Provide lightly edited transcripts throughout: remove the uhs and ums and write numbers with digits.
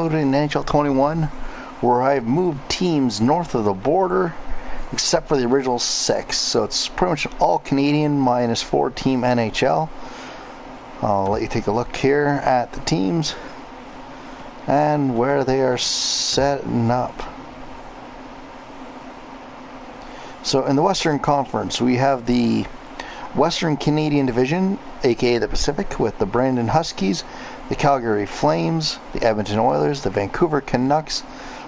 episode in NHL 21 where I've moved teams north of the border except for the original 6. So it's pretty much all Canadian minus 4 team NHL. I'll let you take a look here at the teams and where they are setting up. So in the Western Conference, we have the Western Canadian Division, aka the Pacific, with the Brandon Huskies, the Calgary Flames, the Edmonton Oilers, the Vancouver Canucks,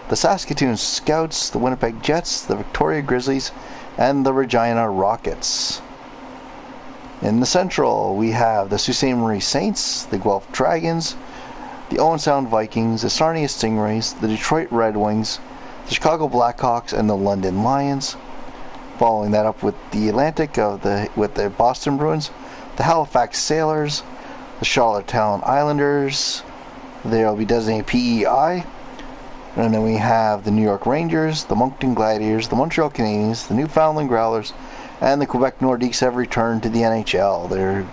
the Saskatoon Scouts, the Winnipeg Jets, the Victoria Grizzlies, and the Regina Rockets. In the Central, we have the Sault Ste. Marie Saints, the Guelph Dragons, the Owen Sound Vikings, the Sarnia Stingrays, the Detroit Red Wings, the Chicago Blackhawks, and the London Lions. Following that up with the Atlantic with the Boston Bruins, the Halifax Sailors, the Charlottetown Islanders, they'll be designated PEI, and then we have the New York Rangers, the Moncton Gladiators, the Montreal Canadiens, the Newfoundland Growlers, and the Quebec Nordiques have returned to the NHL. They're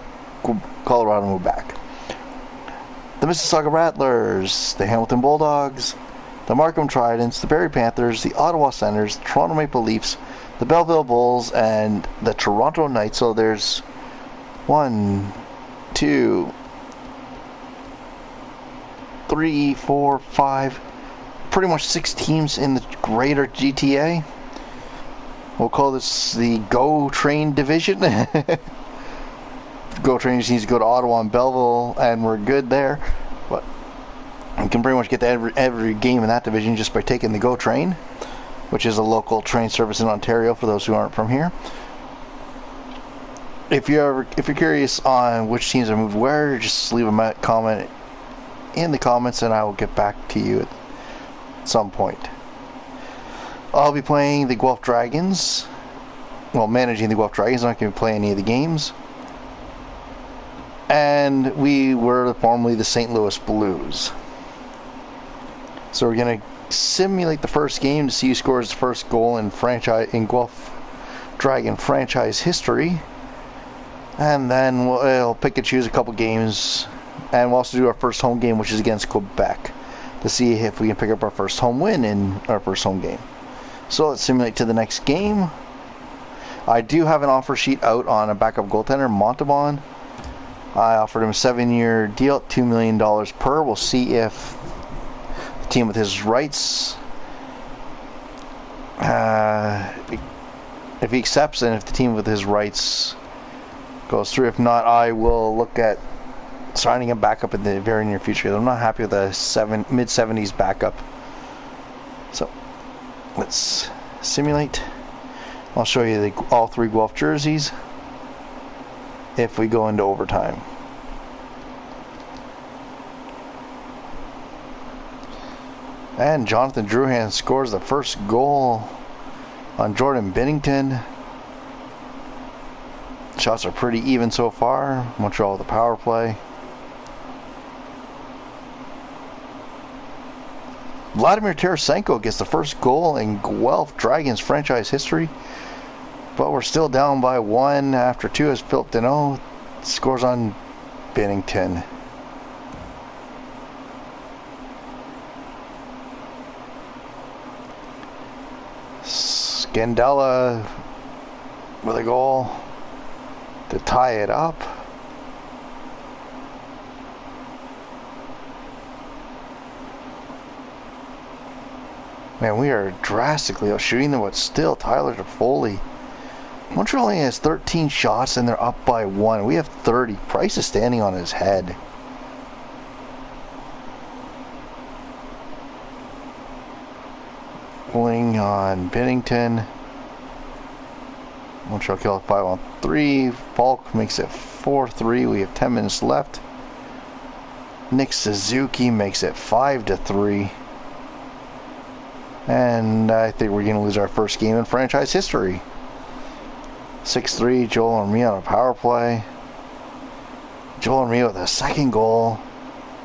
Colorado moved back. The Mississauga Rattlers, the Hamilton Bulldogs, the Markham Tridents, the Barrie Panthers, the Ottawa Senators, the Toronto Maple Leafs, the Belleville Bulls, and the Toronto Knights. So there's 1, 2, 3, 4, 5, pretty much 6 teams in the greater GTA. We'll call this the Go Train Division. Go Train just needs to go to Ottawa and Belleville, and we're good there. But we can pretty much get to every game in that division just by taking the Go Train, which is a local train service in Ontario for those who aren't from here. If you're curious on which teams are moved where, just leave a comment in the comments and I will get back to you at some point. I'll be playing the Guelph Dragons. Well, managing the Guelph Dragons. I'm not going to play any of the games. And we were formerly the St. Louis Blues. So we're going to simulate the first game to see who scores the first goal in Guelph Dragon franchise history, and then we'll pick and choose a couple games, and we'll also do our first home game, which is against Quebec, to see if we can pick up our first home win in our first home game. So let's simulate to the next game. I do have an offer sheet out on a backup goaltender, Montauban. I offered him a 7-year deal at $2 million per. We'll see if team with his rights, if he accepts, and if the team with his rights goes through. If not, I will look at signing him back up in the very near future. I'm not happy with the mid-70s backup. So let's simulate. I'll show you all 3 Guelph jerseys if we go into overtime. And Jonathan Drouhin scores the first goal on Jordan Binnington. Shots are pretty even so far. Montreal with the power play. Vladimir Tarasenko gets the first goal in Guelph Dragons franchise history. But we're still down by 1 after 2 as Philip Deneau scores on Binnington. Scandella with a goal to tie it up. Man, we are drastically outshooting them, but still, Tyler Toffoli. Montreal only has 13 shots and they're up by 1. We have 30. Price is standing on his head. Pulling on Binnington. Montreal kill 5-on-3. Falk makes it 4-3. We have 10 minutes left. Nick Suzuki makes it 5-3. And I think we're going to lose our first game in franchise history. 6-3. Joel Armia on a power play. Joel Armia with a second goal.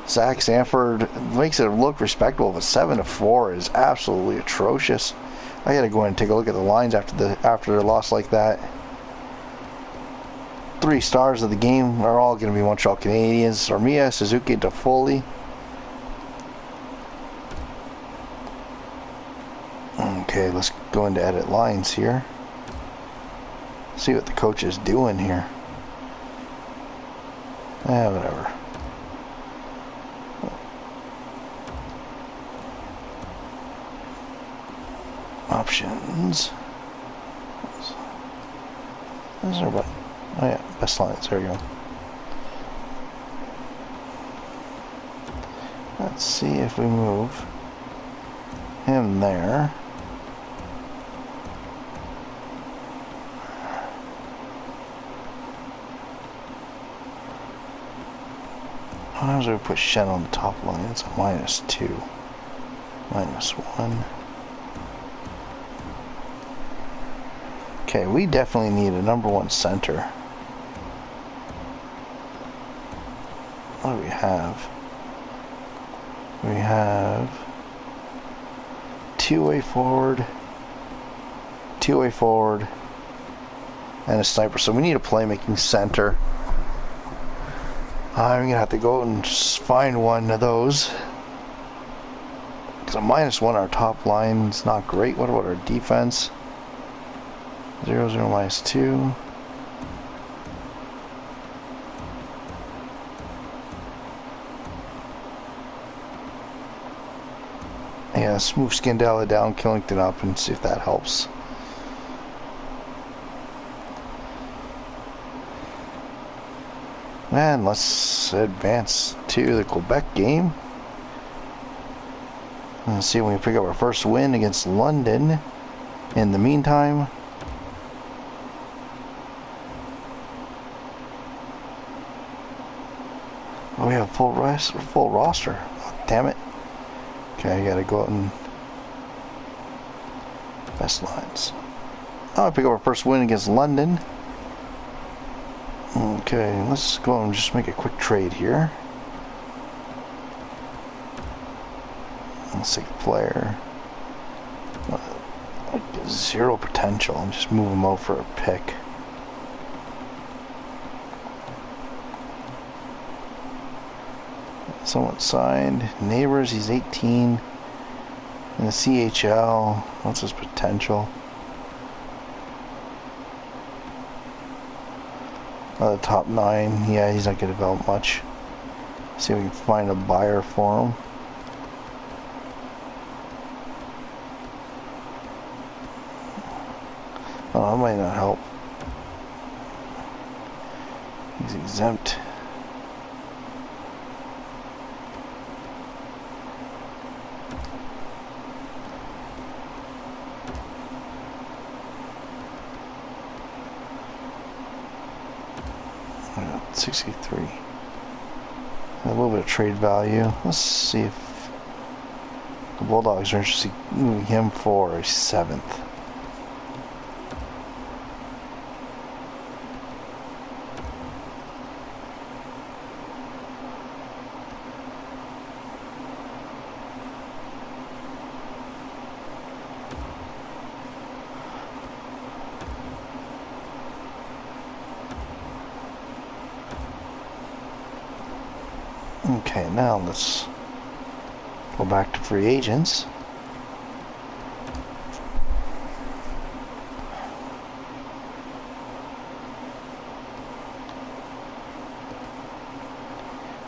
Zach Sanford makes it look respectable, but 7-4 is absolutely atrocious. I gotta go in and take a look at the lines after a loss like that. 3 stars of the game are all going to be Montreal Canadiens. Armia, Suzuki, Toffoli. Okay, let's go into edit lines here. See what the coach is doing here. Whatever. Options. Is there a button? Oh yeah, best lines. There we go. Let's see if we move him there. How do we put Shen on the top line? It's a -2. -1. Okay, we definitely need a #1 center. What do we have? We have two-way forward, and a sniper. So we need a playmaking center. I'm gonna have to go and just find one of those. Because a -1, our top line is not great. What about our defense? 0, 0, -2. Yeah, let's move Scandella down, Killington up, and see if that helps. And let's advance to the Quebec game. Let's see if we can pick up our first win against London. In the meantime, oh, we have full roster. Oh, damn it. Okay, I gotta go out and best lines. Oh, I pick up our first win against London. Okay, let's go and just make a quick trade here. Let's take a player. Like 0 potential and just move him out for a pick. Someone signed. Neighbors, he's 18. In the CHL, what's his potential? The top 9, yeah, he's not going to develop much. See if we can find a buyer for him. Oh, that might not help. He's exempt. I got 63. A little bit of trade value. Let's see if the Bulldogs are interested in moving him for a 7th. Okay, now let's go back to free agents.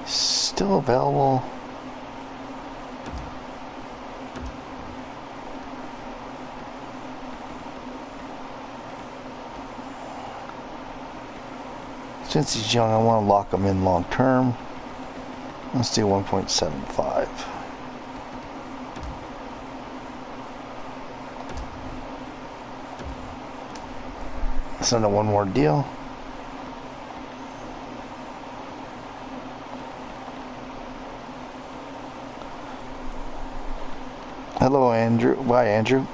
Still available. Since he's young, I want to lock him in long term. Let's do 1.75. Send a one more deal. Hello, Andrew. Bye, Andrew.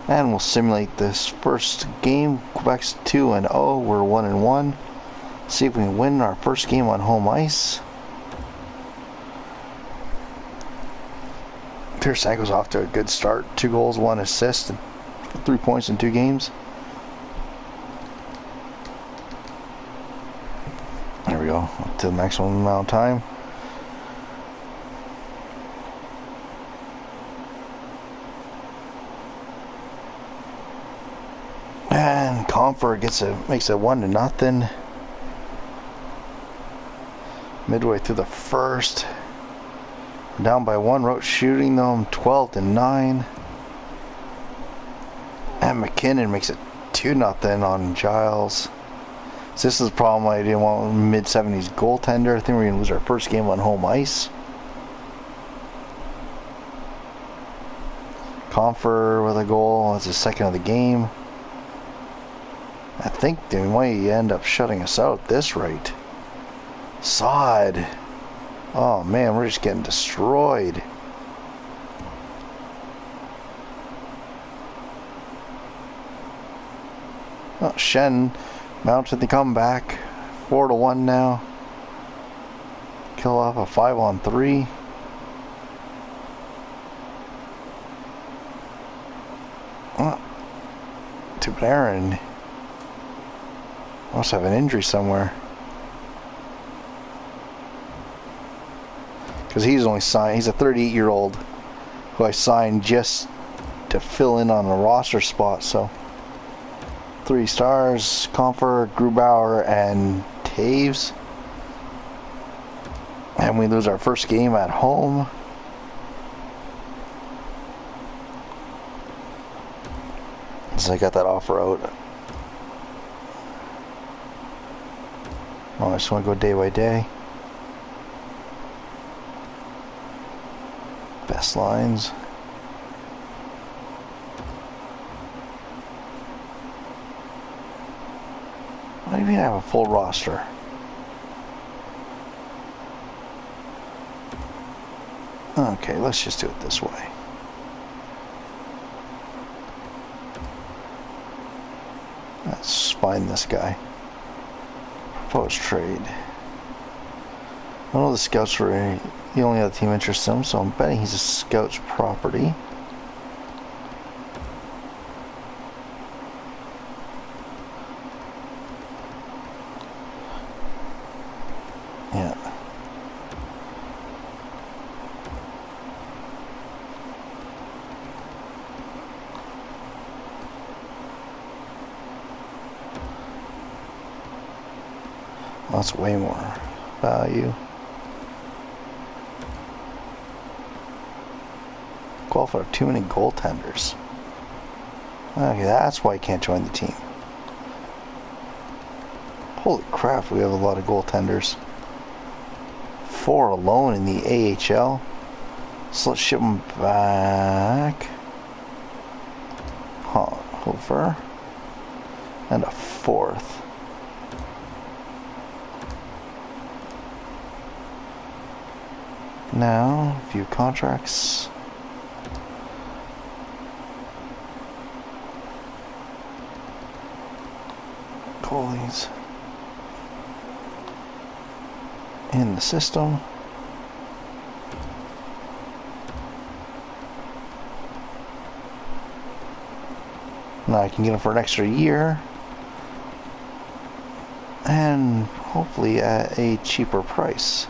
And we'll simulate this first game. Quebec's 2-0. We're 1-1. See if we can win our first game on home ice. Tarasenko's off to a good start. 2 goals, 1 assist, and 3 points in 2 games. There we go. Up to the maximum amount of time. Comfort makes it 1-0. Midway through the first, down by 1. Roach shooting them 12-9. And McKinnon makes it 2-0 on Giles. So this is the problem. I didn't want mid-70s goaltender. I think we're gonna lose our first game on home ice. Comfort with a goal. That's his second of the game. I think they might end up shutting us out at this rate. Sod. Oh man, we're just getting destroyed. Oh, Shen mounted the comeback. 4-1 now. Kill off a 5-on-3. To Panarin. Must have an injury somewhere. Because he's only signed, he's a 38-year-old who I signed just to fill in on a roster spot. So 3 stars, Comfort, Grubauer, and Taves. And we lose our first game at home. So I got that offer out. Oh, I just want to go day by day. Best lines. I don't even have a full roster. Okay, let's just do it this way. Let's find this guy. Proposed trade. I know the scouts were the only other team interested in him, so I'm betting he's a scout's property. Yeah. That's way more value. Qualified for too many goaltenders. Okay, that's why I can't join the team. Holy crap, we have a lot of goaltenders. 4 alone in the AHL. So let's ship them back. Hofer. And a 4th. Now, view contracts. Goalies in the system. Now I can get them for an extra year. And hopefully at a cheaper price.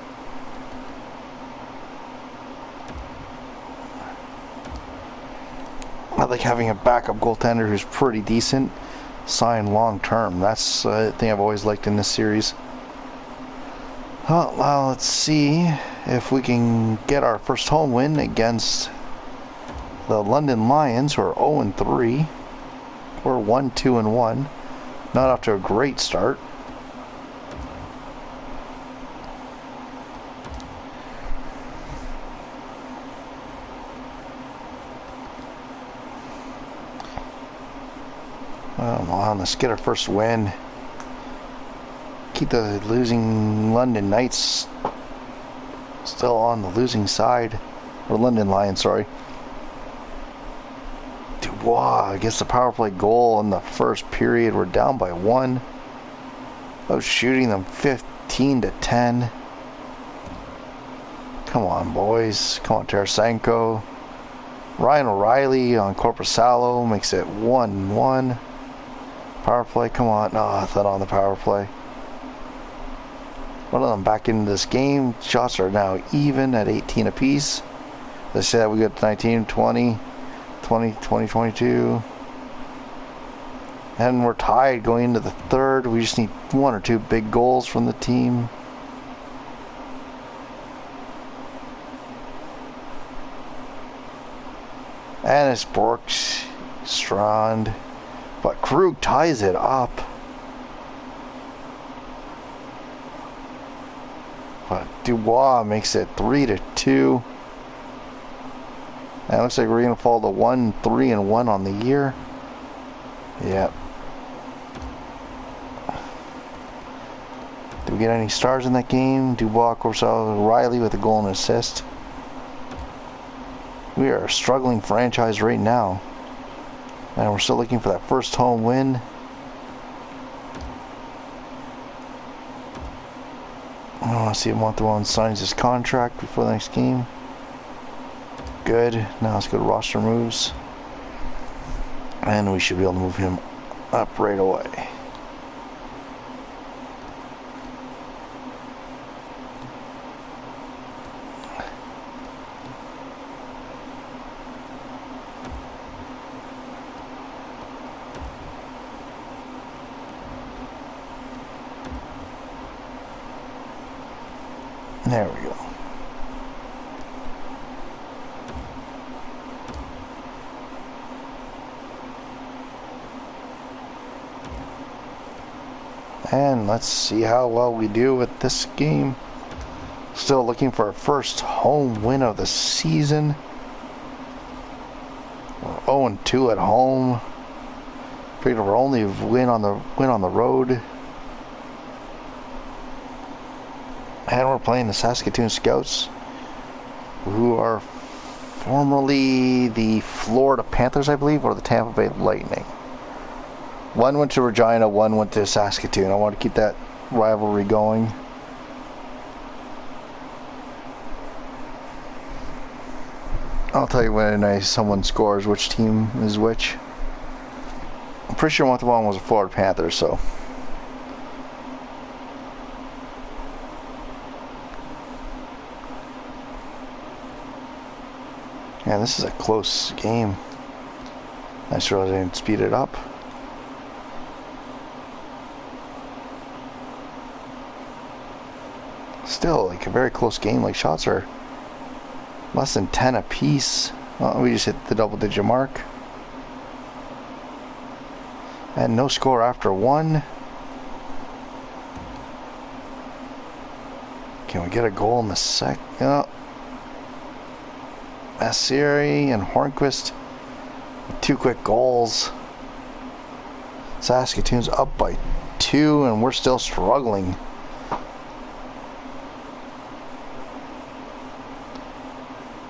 I like having a backup goaltender who's pretty decent, sign long term. That's the thing I've always liked in this series. Well, let's see if we can get our first home win against the London Lions, who are 0-3. We're 1-2-1. Not off to a great start. Well, let's get our first win. Keep the losing London Knights still on the losing side. Or London Lions, sorry. Dubois gets the power play goal in the first period. We're down by 1. I was shooting them 15-10. Come on, boys. Come on, Tarasenko. Ryan O'Reilly on Korpisalo makes it 1-1. Power play, come on. No, I thought on the power play. One of them back into this game. Shots are now even at 18 apiece. They say that we got 19, 20, 20, 20, 22. And we're tied going into the third. We just need 1 or 2 big goals from the team. And it's Borkstrand. But Krug ties it up. But Dubois makes it 3-2. And it looks like we're going to fall to 1-3-1 on the year. Yep. Did we get any stars in that game? Dubois, Corsell, Riley with a goal and assist. We are a struggling franchise right now. And we're still looking for that first home win. I want to see if Montalban signs his contract before the next game. Good. Now let's go to roster moves. And we should be able to move him up right away. There we go. And let's see how well we do with this game. Still looking for our first home win of the season. We're 0-2 at home. Figured we're only win on the road. And we're playing the Saskatoon Scouts, who are formerly the Florida Panthers, I believe, or the Tampa Bay Lightning. One went to Regina, one went to Saskatoon. I want to keep that rivalry going. I'll tell you when someone scores which team is which. I'm pretty sure Montalban was a Florida Panther, so. Yeah, this is a close game. I sure didn't speed it up. Still, like a very close game. Like shots are less than 10 apiece. Well, we just hit the double-digit mark. And no score after one. Can we get a goal in the second? Oh. Asiri and Hornquist with 2 quick goals. Saskatoon's up by 2 and we're still struggling.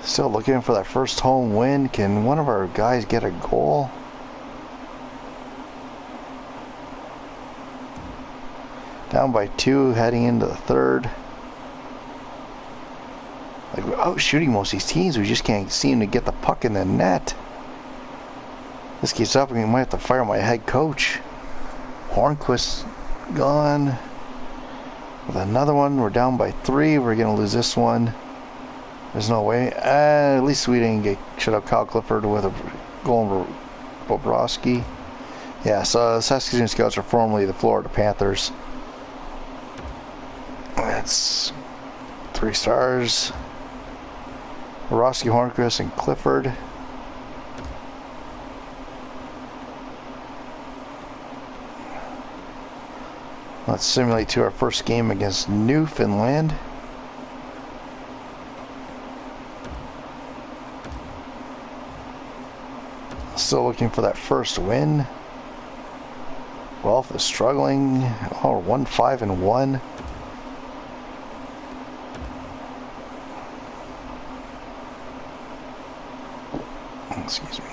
Still looking for that first home win. Can one of our guys get a goal? Down by 2 heading into the third. Like we're out shooting most of these teams, we just can't seem to get the puck in the net. This keeps up, we might have to fire my head coach. Hornquist gone. With another one, we're down by 3. We're gonna lose this one. There's no way. At least we didn't get shut out Kyle Clifford with a goal over Bobrovsky. Yeah, so Saskatoon Scouts are formerly the Florida Panthers. That's 3 stars. Bobrovsky, Hornquist, and Clifford. Let's simulate to our first game against Newfoundland. Still looking for that first win. Guelph is struggling. Oh, 1-5-1. Excuse me.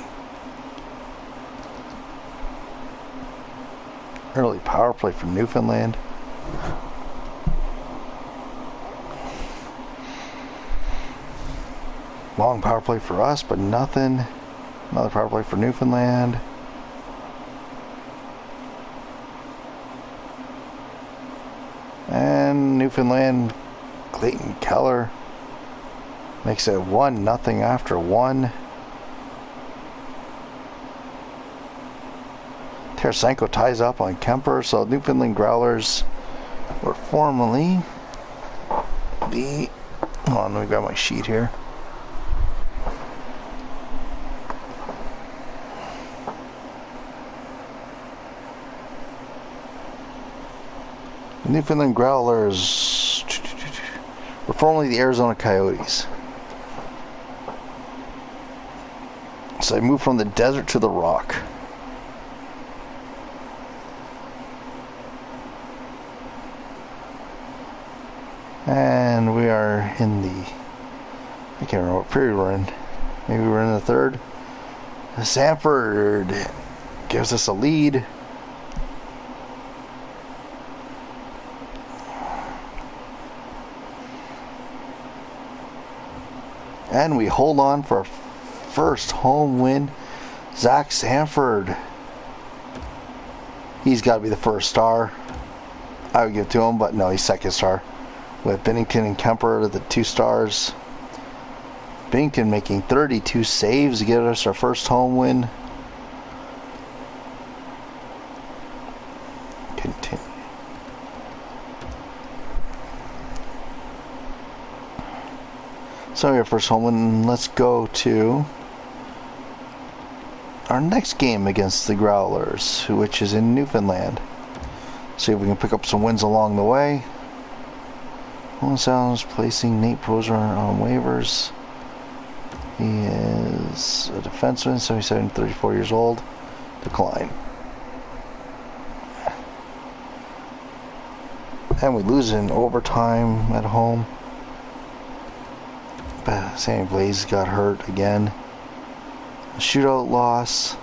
Early power play for Newfoundland. Long power play for us, but nothing. Another power play for Newfoundland. And Newfoundland, Clayton Keller makes it 1-0 after 1. Tarasenko ties up on Kemper. So Newfoundland Growlers were formerly the... Hold on, let me grab my sheet here. Newfoundland Growlers were formerly the Arizona Coyotes. So they moved from the desert to the rock. And we are in the... I can't remember what period we're in. Maybe we're in the third. Sanford gives us a lead. And we hold on for our first home win. Zach Sanford. He's got to be the first star. I would give it to him, but no, he's second star. With Binnington and Kemper, the 2 stars. Binnington making 32 saves to get us our first home win. Continue. So your first home win. Let's go to our next game against the Growlers, which is in Newfoundland. See if we can pick up some wins along the way. Holland Sounds placing Nate Proser on waivers. He is a defenseman, 77, 34 years old. Decline. And we lose in overtime at home. Sammy Blaze got hurt again. A shootout loss.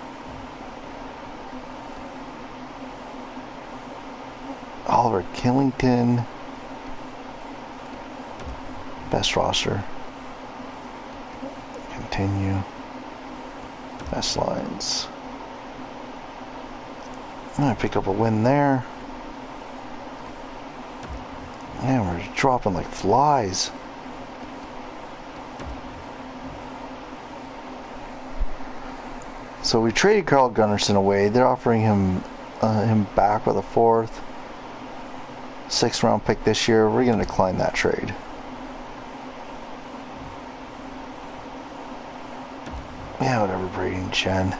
Oliver Killington. Best roster. Continue. Best lines. I'm gonna pick up a win there. Man, we're dropping like flies. So we traded Carl Gunnarsson away. They're offering him back with a 4th, 6th round pick this year. We're going to decline that trade. Yeah, whatever, Brady Chen.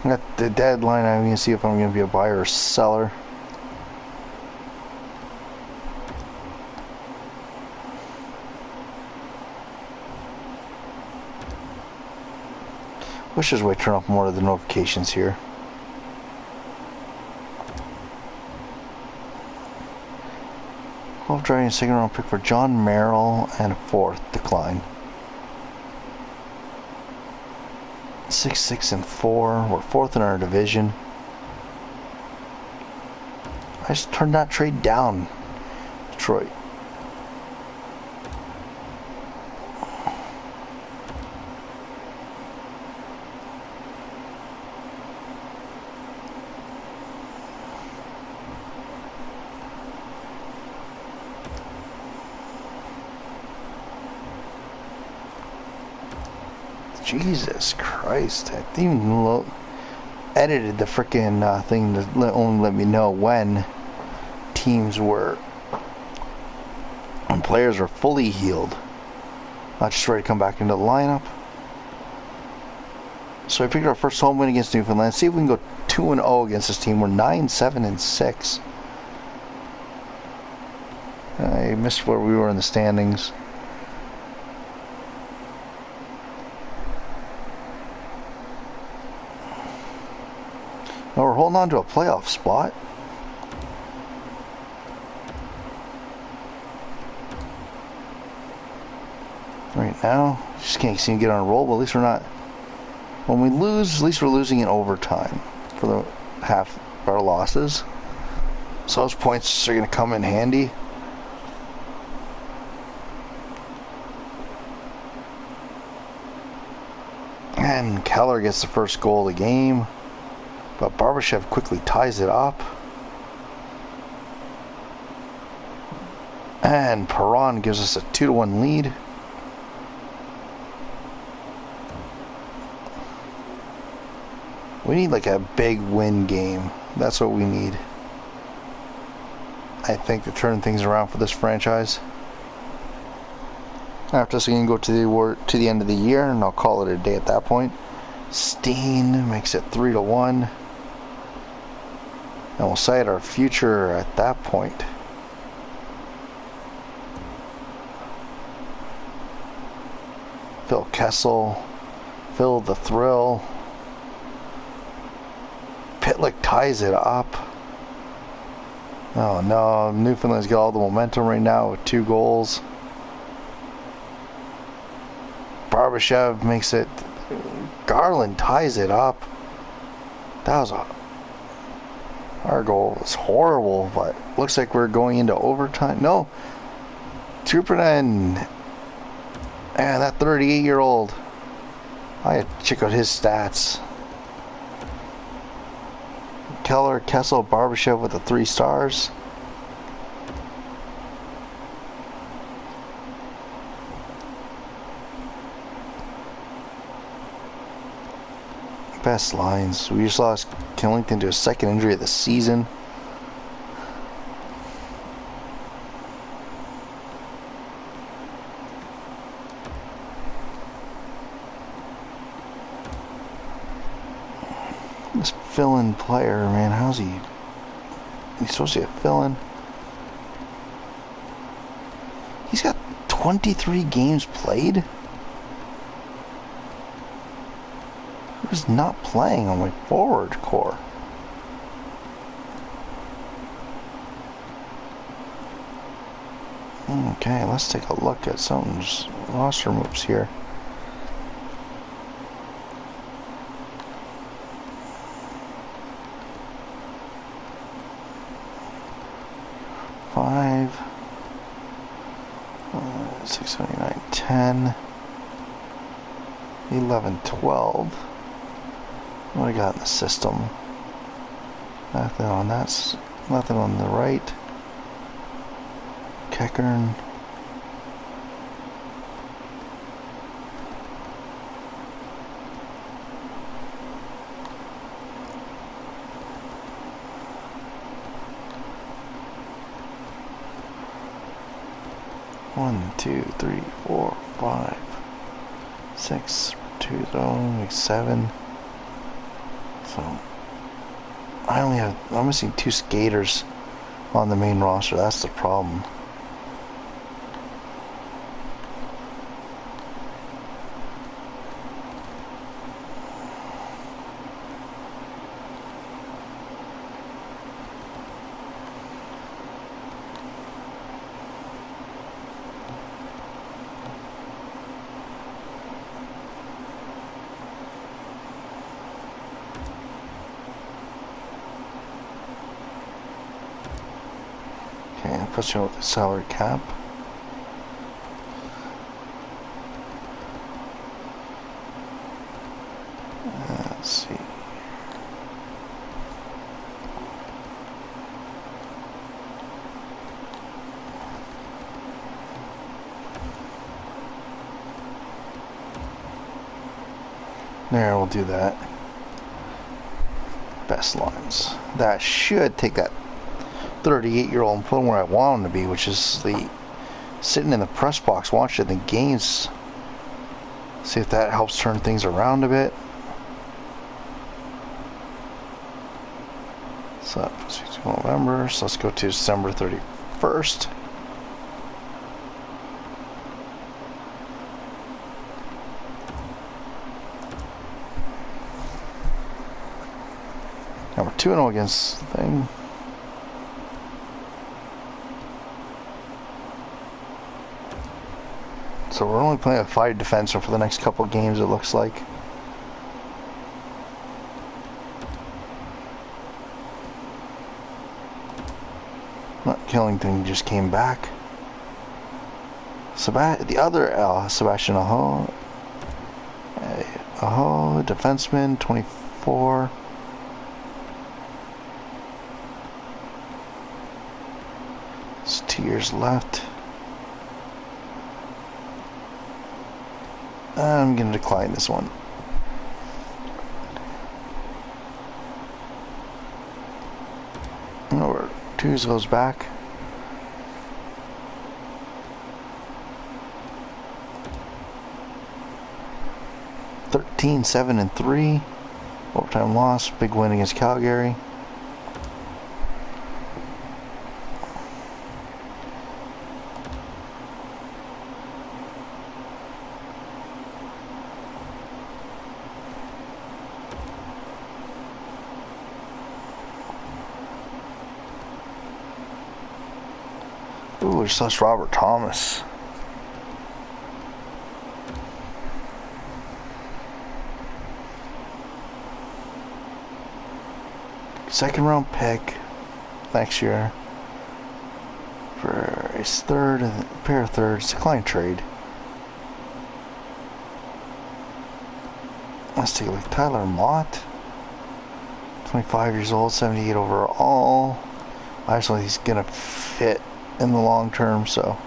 At the deadline, I'm going to see if I'm going to be a buyer or seller. Wish there's a way to turn off more of the notifications here. Well, driving a 2nd round pick for John Merrill and a 4th. Decline. 6, 6, and 4. We're 4th in our division. I just turned that trade down, Detroit. Jesus Christ, I didn't even edited the freaking thing to only let me know when teams were, when players were fully healed. Not just ready to come back into the lineup. So I picked our first home win against Newfoundland. See if we can go 2-0 against this team. We're 9, 7, and 6. I missed where we were in the standings. Now we're holding on to a playoff spot. Right now, just can't seem to get on a roll, but at least we're not. When we lose, at least we're losing in overtime for the half of our losses. So those points are going to come in handy. And Keller gets the first goal of the game, but Barbashev quickly ties it up. And Perron gives us a 2-1 lead. We need like a big win game. That's what we need, I think, to turn things around for this franchise. After this, we can go to the end of the year, and I'll call it a day at that point. Steen makes it 3-1, and we'll cite our future at that point. Phil Kessel, Phil the Thrill. Pitlick ties it up. Oh no, Newfoundland's got all the momentum right now with 2 goals. Barbashev makes it. Garland ties it up. Our goal was horrible, but looks like we're going into overtime. No, Tuppinen. And that 38-year-old. I had to check out his stats. Keller, Kessel, Barbashev with the 3 stars. Best lines. We just lost Killington to a second injury of the season. This fill-in player, man, how's he? He's supposed to be a fill-in. He's got 23 games played. He was not playing on my forward core. Okay, let's take a look at some roster moves here. Five, 6, 7, 8, 9, 10, 11, 12. What do I got in the system? Nothing on that. Nothing on the right. Keckern. One, 2, 3, 4, 5, 6, 2, oh, 7. So I'm missing 2 skaters on the main roster. That's the problem. Okay, puts you with the salary cap. Let's see. There, we'll do that. Best lines. That should take that 38-year-old and put him where I want him to be, which is sitting in the press box watching the games. See if that helps turn things around a bit. So, November, so let's go to December 31st. Now we're 2-0 against the thing. So we're only playing a 5 defenseman for the next couple of games, it looks like. Killington just came back. The other Sebastian Aho. Oh, defenseman, 24. It's 2 years left. I'm going to decline this one. Or twos goes back. (13-7-3). Overtime loss. Big win against Calgary. Ooh, just lost Robert Thomas. Second round pick next year for his third and a pair of thirds. Decline trade. Let's take a look. Tyler Mott, 25 years old, 78 overall. I just don't think he's gonna fit in the long term, so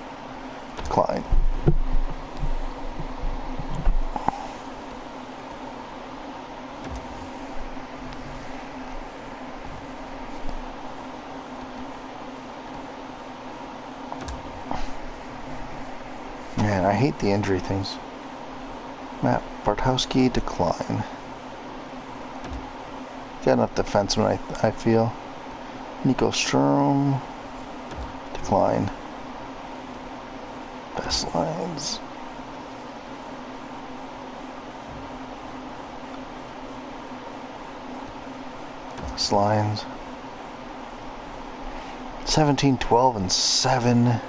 decline. Man, I hate the injury things. Matt Bartkowski, decline. Got enough defensemen, I feel. Nico Sturm, decline. Best lines. Best lines. 17, 12, and 7.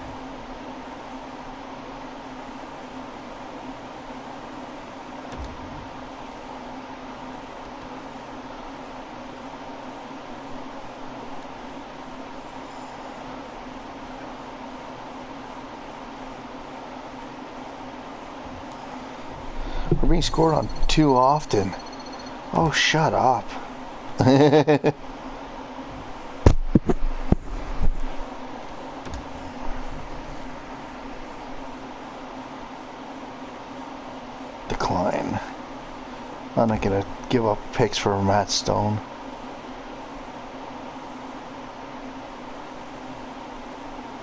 We're being scored on too often. Oh, shut up. Decline. I'm not gonna give up picks for Matt Stone.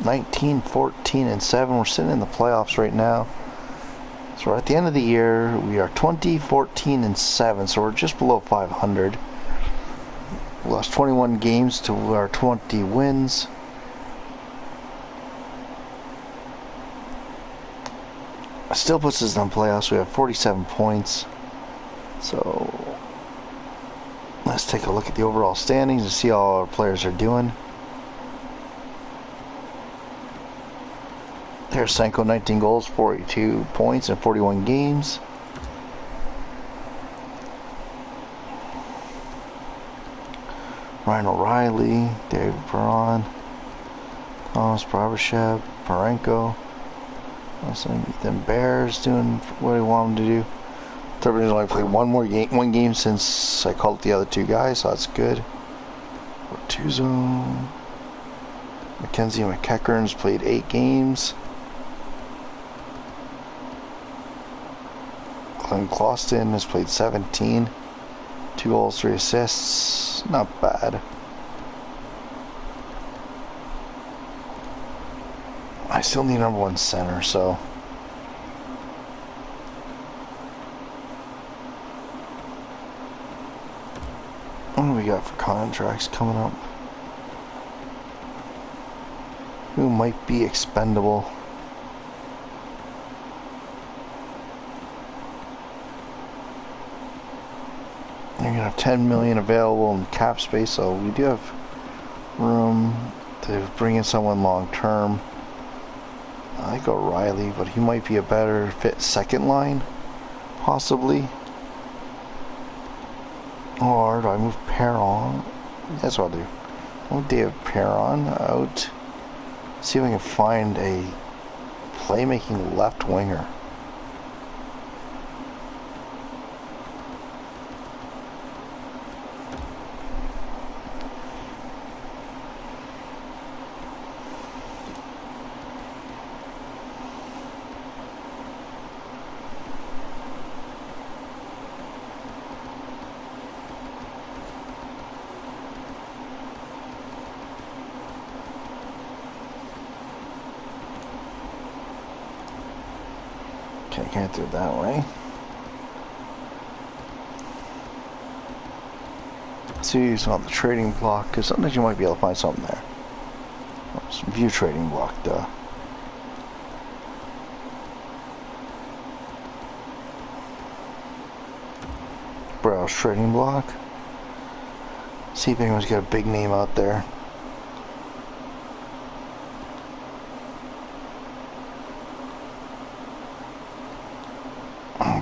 (19, 14, and 7). We're sitting in the playoffs right now. So we're at the end of the year. We are 20, 14, and 7. So we're just below 500. We lost 21 games to our 20 wins. Still puts us in the playoffs. We have 47 points. So let's take a look at the overall standings and see how our players are doing. Tarasenko, 19 goals, 42 points in 41 games. Ryan O'Reilly, David Perron, Thomas Barbashev, Parenko. Ethan Bear's doing what I want him to do. Everybody's only played one game since I called the other two guys, so that's good. Bortuzzo, Mackenzie McEachern's played 8 games. Glenn Clauston has played 17. 2 goals, 3 assists. Not bad. I still need number 1 center, so. What do we got for contracts coming up? Who might be expendable? You're gonna have 10 million available in cap space, so we do have room to bring in someone long term. I like O'Reilly, but he might be a better fit second line, possibly. Or do I move Perron? That's what I'll do. I'll move David Perron out. See if I can find a playmaking left winger. Okay, can't do it that way. So you use on the trading block, because sometimes you might be able to find something there. View trading block, duh. Browse trading block. See if anyone's got a big name out there.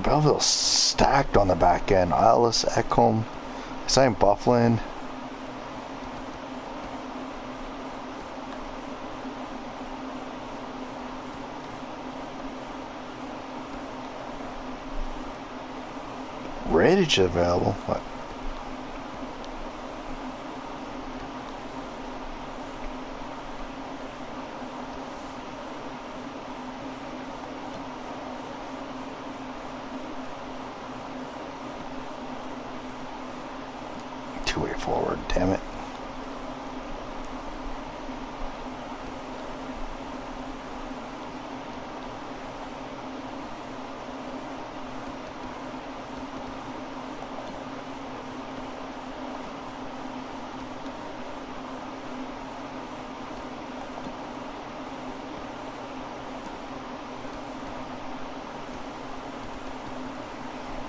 Belleville's stacked on the back end. Isles, Ekholm, St. Bufflin. Radish available. What? Two-way forward, damn it.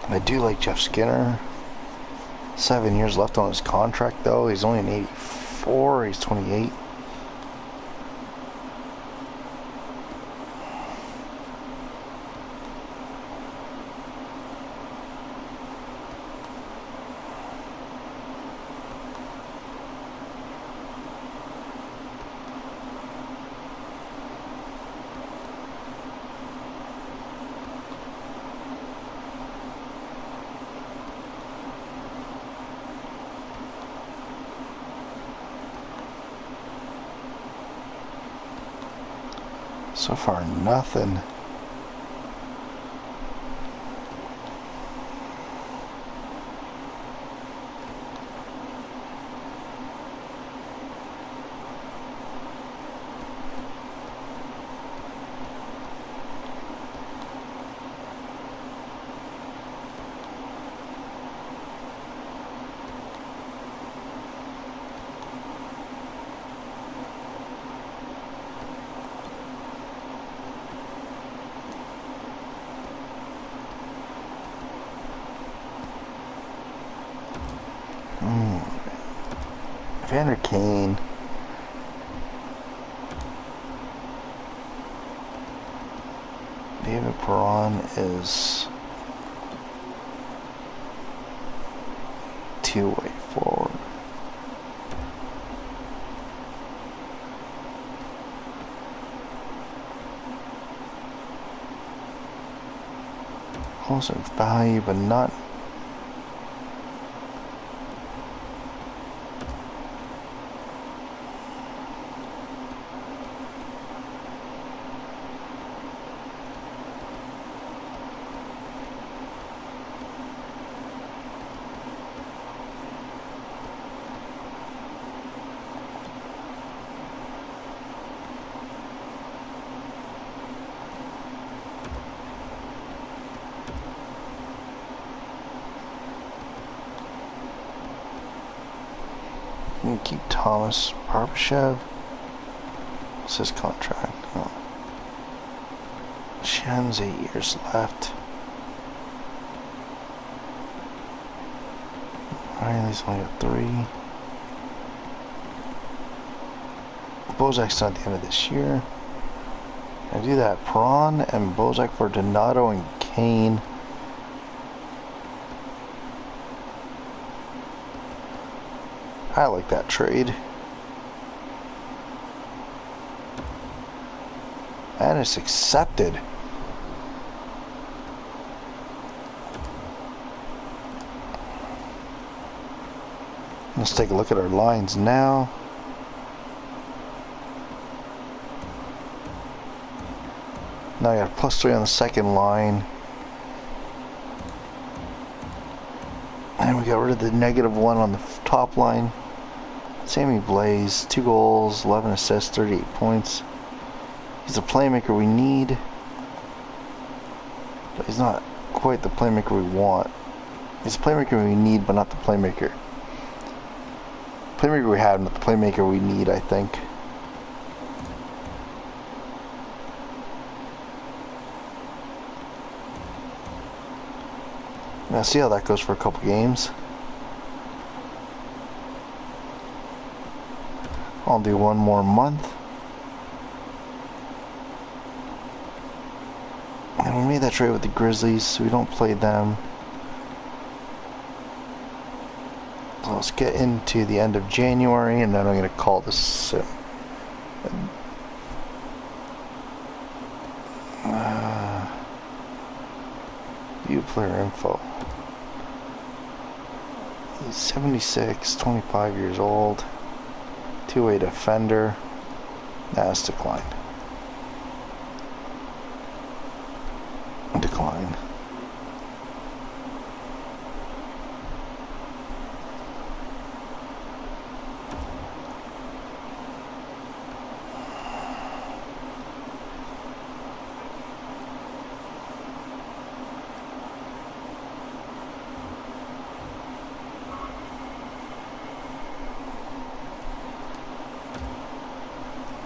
I do like Jeff Skinner. 7 years left on his contract, though. He's only an 84. He's 28. So far, nothing. Vander Kane. David Perron is two-way forward. Also value, but not. You can keep Thomas Barbashev. What's his contract? Oh. Shen's 8 years left. Riley's only got 3. Bozak's not at the end of this year. I do that. Perron and Bozak for Donato and Kane. I like that trade. And it's accepted. Let's take a look at our lines now. Now I got a +3 on the second line. And we got rid of the -1 on the top line. Sammy Blaze, 2 goals, 11 assists, 38 points. He's the playmaker we need. But he's not quite the playmaker we want. He's the playmaker we need, but not the playmaker. Playmaker we have, not the playmaker we need, I think. Now see how that goes for a couple games. I'll do one more month. And we made that trade with the Grizzlies, so we don't play them. So let's get into the end of January, and then I'm going to call this soon. View player info. He's 76, 25 years old, two-way defender. That's declined. Decline.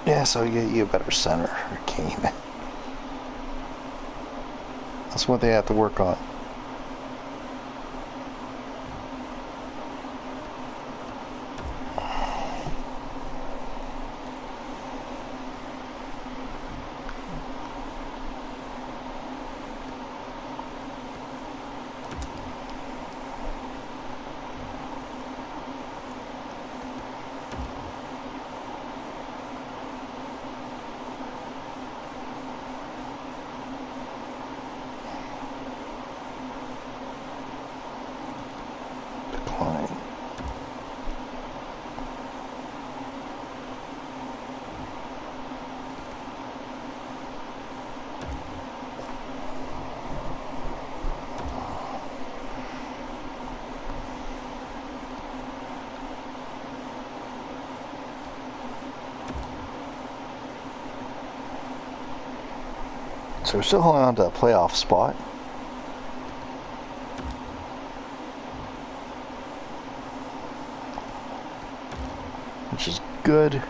Yeah, so you get you a better center, Kane. That's what they have to work on. So we're still holding on to a playoff spot. Which is good.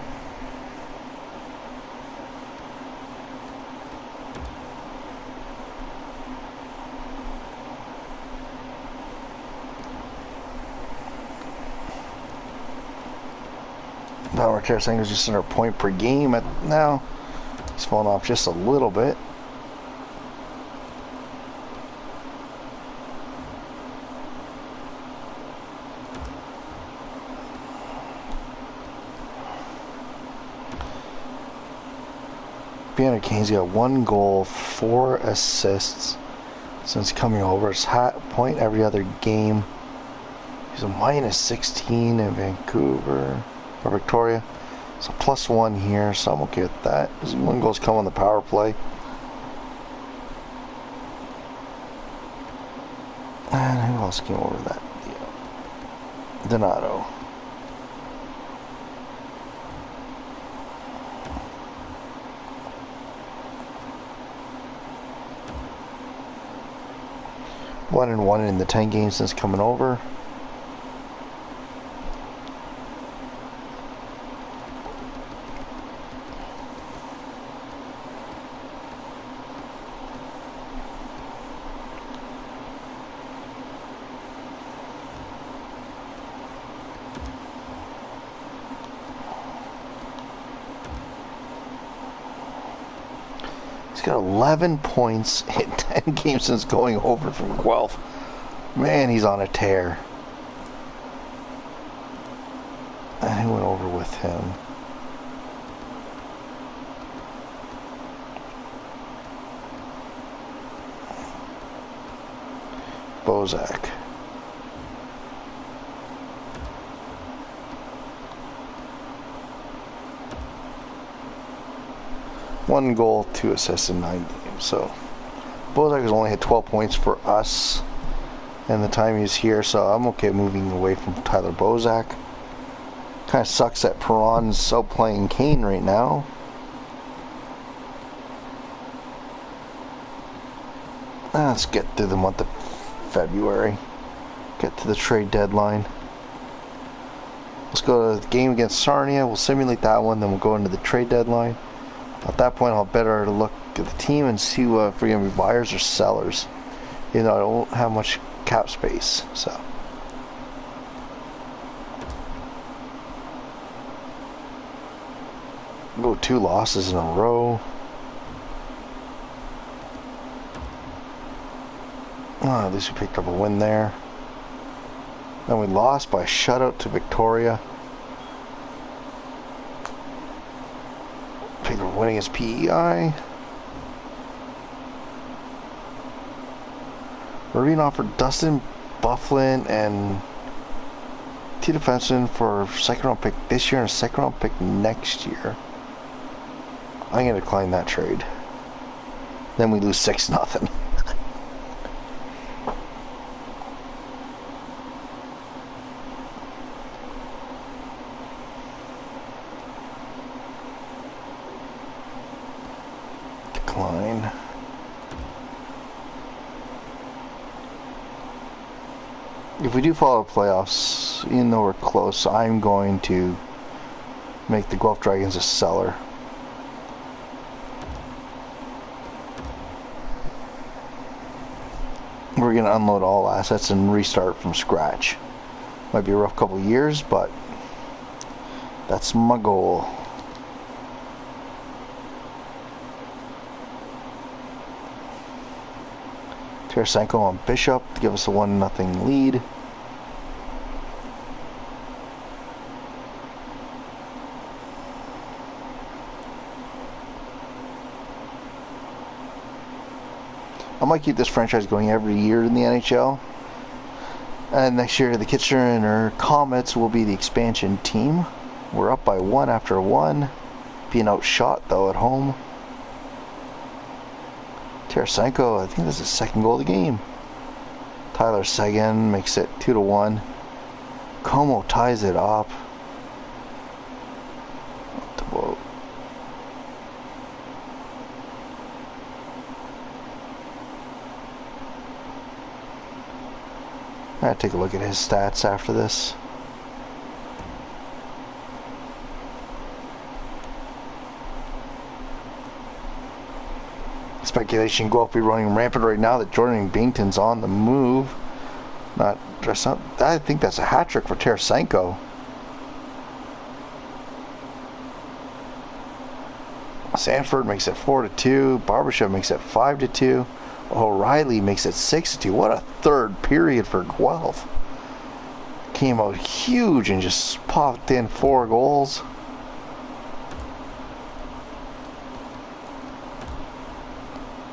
Now Tarasenko is just under a point per game now. He's fallen off just a little bit. Evander Kane's got 1 goal, 4 assists since coming over. It's point every other game. He's a minus 16 in Vancouver or Victoria. So +1 here, so I'm okay with that. 1 goal's come on the power play. And who else came over that deal? Donato. One and 1 in the 10 games since coming over. He's got 11 points in 10 games since going over from Guelph. Man, he's on a tear. And who went over with him? Bozak. One goal, 2 assists in 9 games. So Bozak has only had 12 points for us in the time he's here, so I'm okay moving away from Tyler Bozak. Kind of sucks that Perron's so playing Kane right now. Let's get through the month of February. Get to the trade deadline. Let's go to the game against Sarnia. We'll simulate that one, then we'll go into the trade deadline. At that point, I'll better look at the team and see if we're going to be buyers or sellers. You know, I don't have much cap space, so. Go 2 losses in a row. Oh, at least we picked up a win there. Then we lost by a shutout to Victoria. Picked up a win against PEI. Marine offered Dustin Bufflin and 2 defensemen for 2nd round pick this year and a 2nd round pick next year. I'm going to decline that trade. Then we lose 6-0. Decline. If we do follow playoffs, even though we're close, I'm going to make the Guelph Dragons a seller. We're going to unload all assets and restart from scratch. Might be a rough couple of years, but that's my goal. Tarasenko on Bishop to give us a 1-0 lead. I might keep this franchise going every year in the NHL. And next year, the Kitchener Comets will be the expansion team. We're up by 1 after 1. Being outshot, though, at home. Tarasenko, I think that's his 2nd goal of the game. Tyler Seguin makes it 2-1. Como ties it up. I gotta take a look at his stats after this. Speculation Guelph be running rampant right now that Jordan Binnington's on the move. I think that's a hat trick for Tarasenko. Sanford makes it 4-2. Barbashev makes it 5-2. O'Reilly makes it 6-2. What a third period for Guelph. Came out huge and just popped in 4 goals.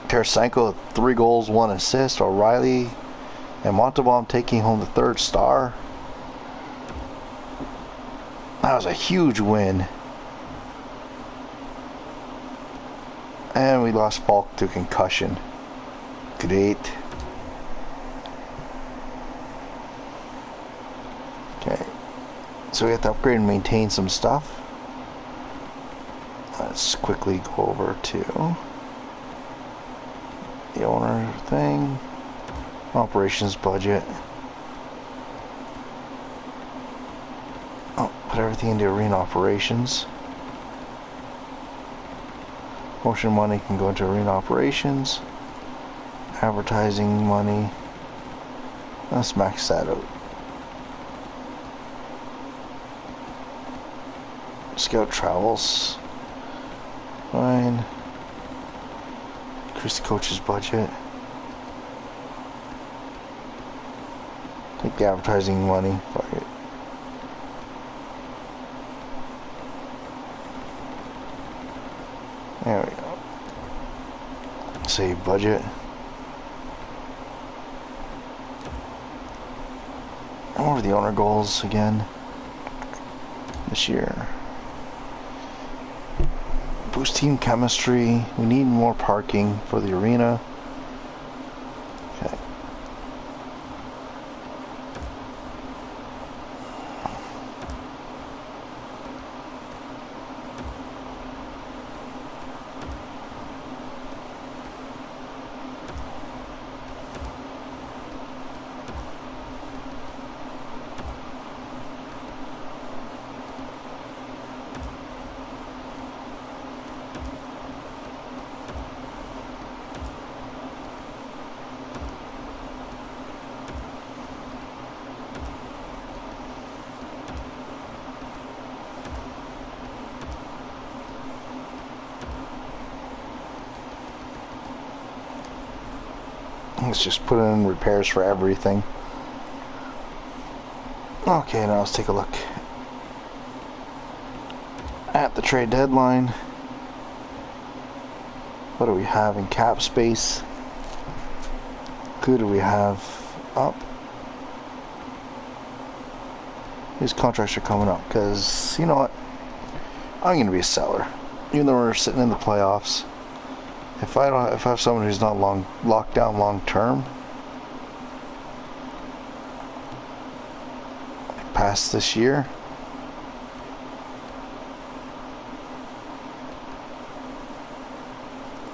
Tarasenko 3 goals, 1 assist. O'Reilly and Montalban taking home the 3rd star. That was a huge win. And we lost Falk to concussion. Great. Okay. So we have to upgrade and maintain some stuff. Let's quickly go over to the owner thing. Operations budget. Oh, put everything into arena operations. Motion money can go into arena operations. Advertising money. Let's max that out. Scout travels. Fine. Increase the coach's budget. Take the advertising money. Fuck it. There we go. Save budget. What are the owner goals again this year? Boost team chemistry. We need more parking for the arena. Okay. Let's just put in repairs for everything. Okay, now let's take a look at the trade deadline. What do we have in cap space? Who do we have up? These contracts are coming up because, you know what? I'm going to be a seller. Even though we're sitting in the playoffs. If I have someone who's not locked down long term, past this year,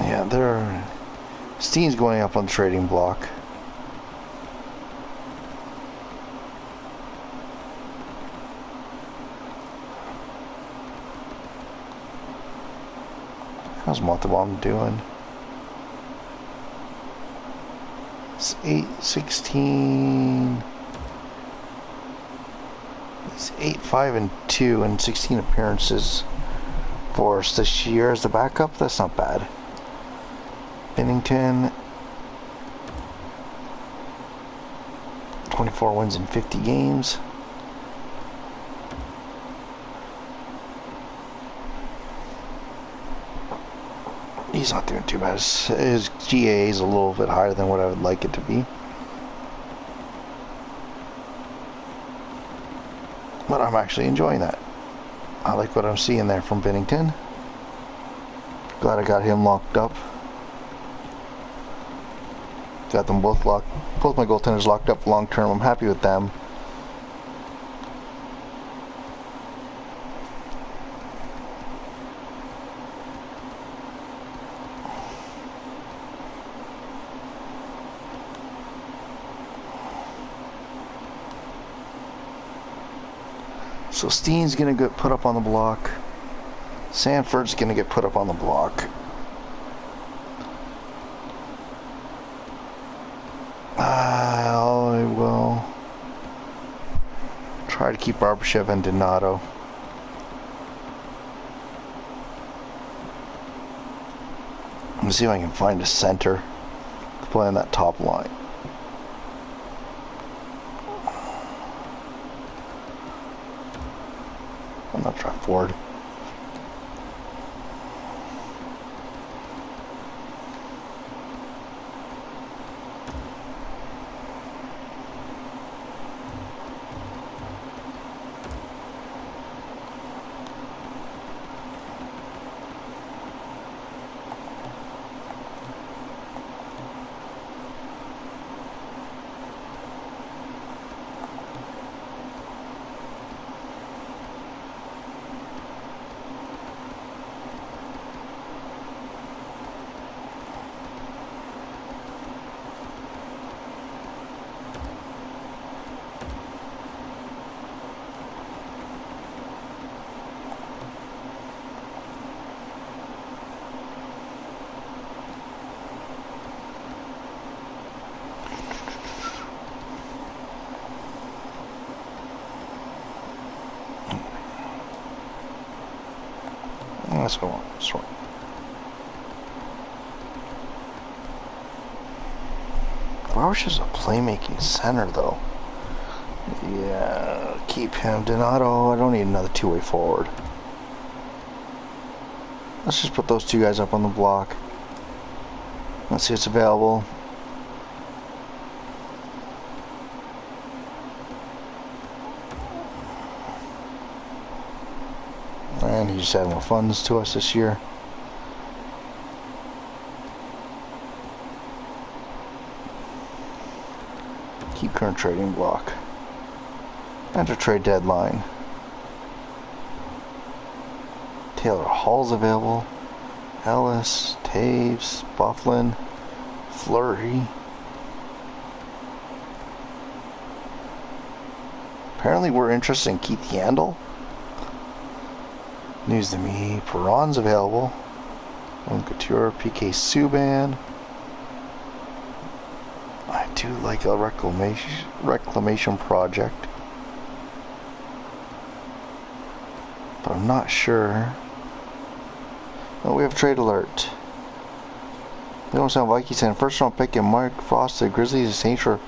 yeah, Steen's going up on the trading block. How's Montalban doing? It's 8-16. It's 8-5-2 and 16 appearances for us this year as the backup. That's not bad. Bennington, 24 wins in 50 games. He's not doing too bad. His GAA is a little bit higher than what I would like it to be. But I'm actually enjoying that. I like what I'm seeing there from Bennington. Glad I got him locked up. Got them both locked. Both my goaltenders locked up long term. I'm happy with them. So Steen's gonna get put up on the block. Sanford's gonna get put up on the block. I will try to keep Barbashev and Donato. I'm gonna see if I can find a center to play on that top line. I'm not trying forward. Let's go on this one. Bausch is a playmaking center, though. Yeah, keep him. Donato, I don't need another two-way forward. Let's just put those two guys up on the block. Let's see what's available. And he just added more funds to us this year. Keep current trading block. Enter trade deadline. Taylor Hall's available. Ellis, Taves, Bufflin, Fleury. Apparently we're interested in Keith Yandel. News to me. Perron's available. Couture, PK Subban. I do like a reclamation project, but I'm not sure. Oh, we have trade alert. They don't sound Vikings and first round pick and Mark Frost, the Grizzlies, Saints for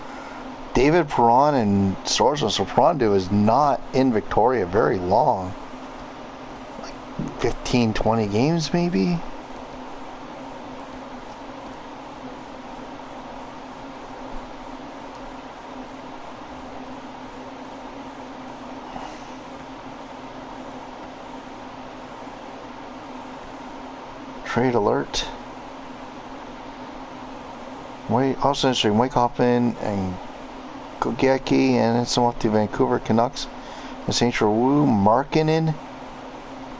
David Perron and Sorensen. So Perron is not in Victoria very long. Like 15, 20 games maybe? Trade alert. Also interesting, Mike Hoffman and Kogeki and some off the Vancouver Canucks. The Saints for Wu, Markkinen,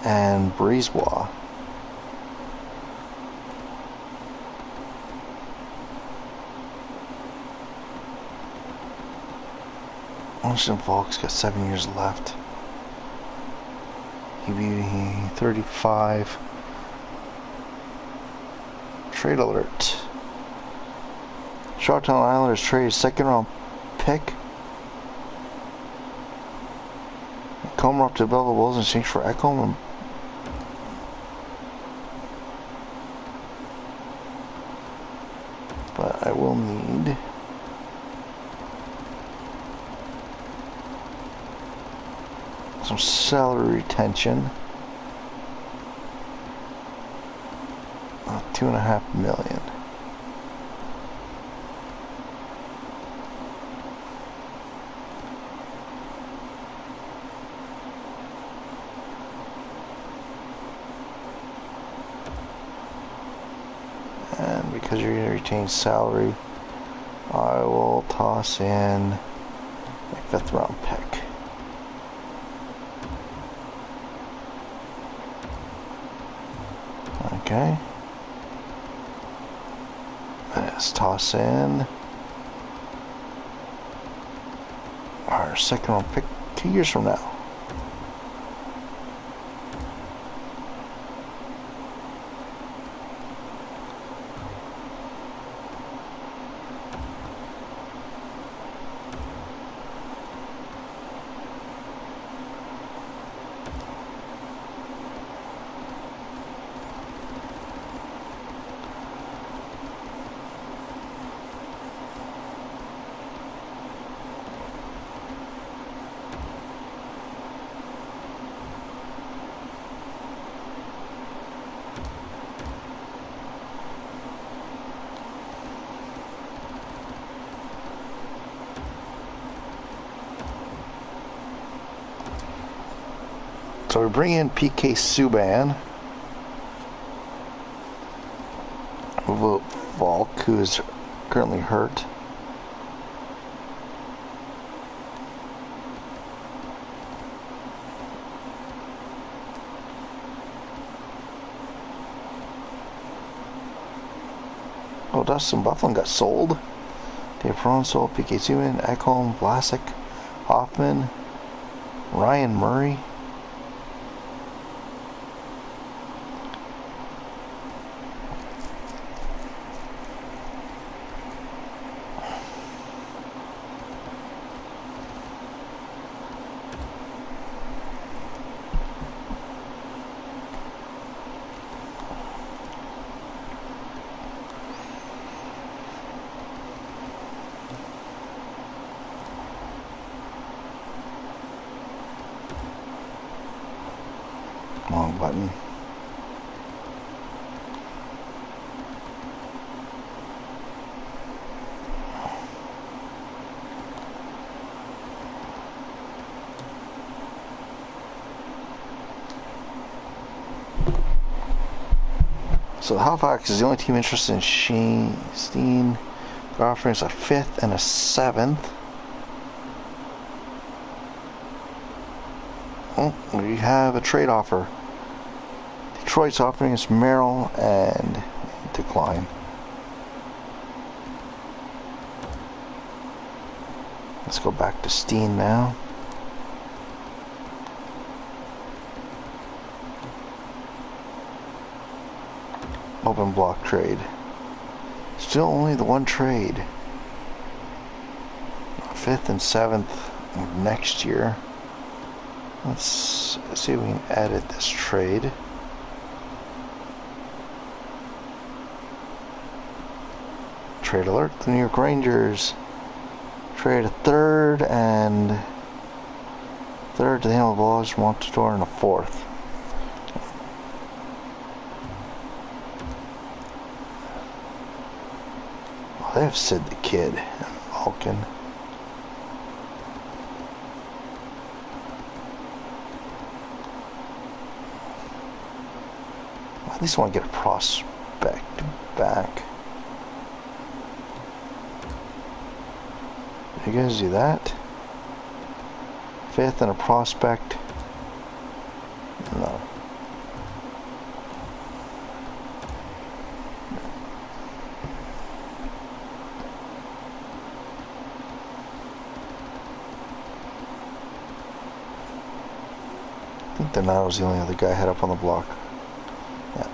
and Brisebois. Austin Falk's got 7 years left. He'd be 35. Trade alert. Charlottetown Islanders trade second round pick. Komarov to Buffalo Bulls in exchange for Ekholm. But I will need some salary retention. $2.5 million. And because you're going to retain salary, I will toss in a 5th round pick. Okay. Let's toss in our 2nd round pick 2 years from now. So we bring in PK Subban. Volk, who is currently hurt. Oh, Dustin Bufflin got sold. Dave Perron sold. PK Subban, Ekholm, Vlasic, Hoffman, Ryan Murray. Wrong button. So Halifax is the only team interested in Shane Steen. They're offering us a 5th and a 7th. Oh, we have a trade offer. Detroit's offering us Merrill and decline. Let's go back to Steen now. Open block trade. Still only the one trade. 5th and 7th of next year. Let's see if we can edit this trade. trade alert. The New York Rangers trade a third to the Hamilton Ballers, Montador, and a fourth. Oh, they have Sid the Kid and Vulcan. I at least want to get a prospect back. You guys do that? Fifth and a prospect? No. I think Donato's the only other guy head up on the block. Yeah.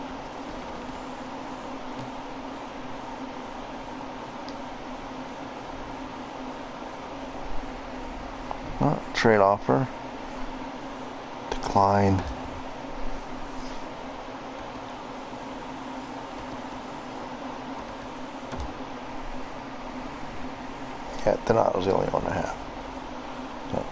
Oh, trade offer. Decline. Yeah, Donato's the only one I have. So.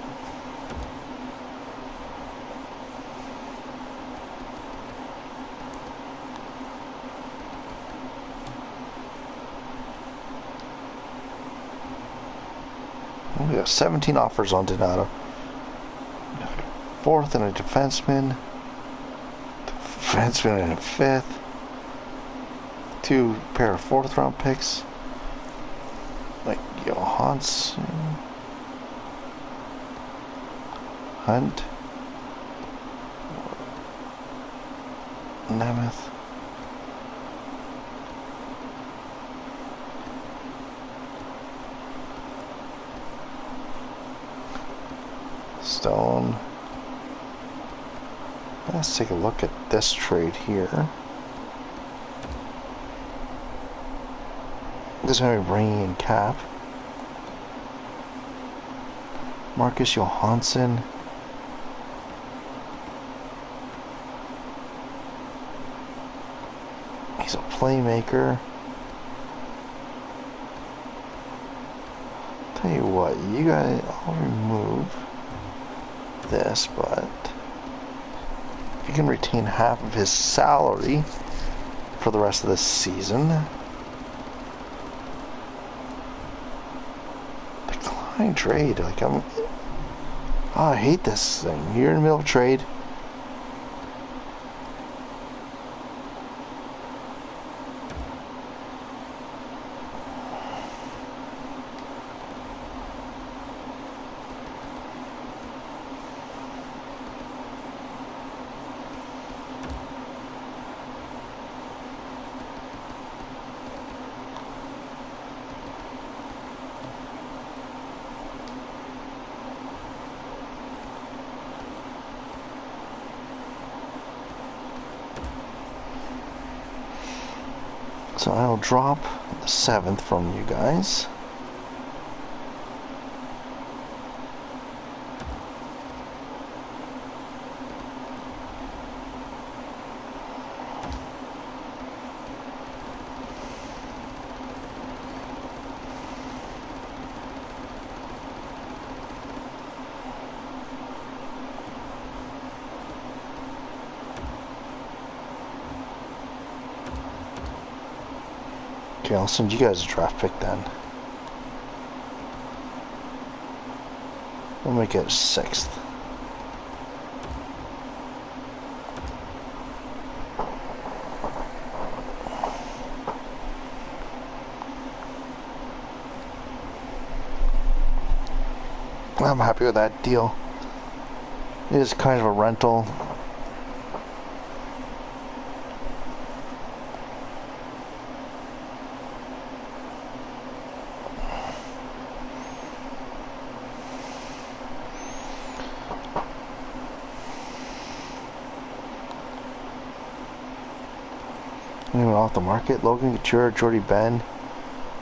We have 17 offers on Donato. Fourth and a defenseman. Defenseman and a fifth. 2 pair of fourth round picks. Like Johansson. Hunt. Nemeth. Stone. Let's take a look at this trade here. This is going to be bringing in Cap. Marcus Johansson. He's a playmaker. Tell you what, you guys, I'll remove this, but if you can retain half of his salary for the rest of this season. Decline trade. Like I hate this thing. You're in the middle of trade. So I'll drop the 7th from you guys. Okay, I'll send you guys a draft pick then. We'll make it 6th. I'm happy with that deal. It is kind of a rental. Anyone off the market? Logan Couture, Jordy Ben,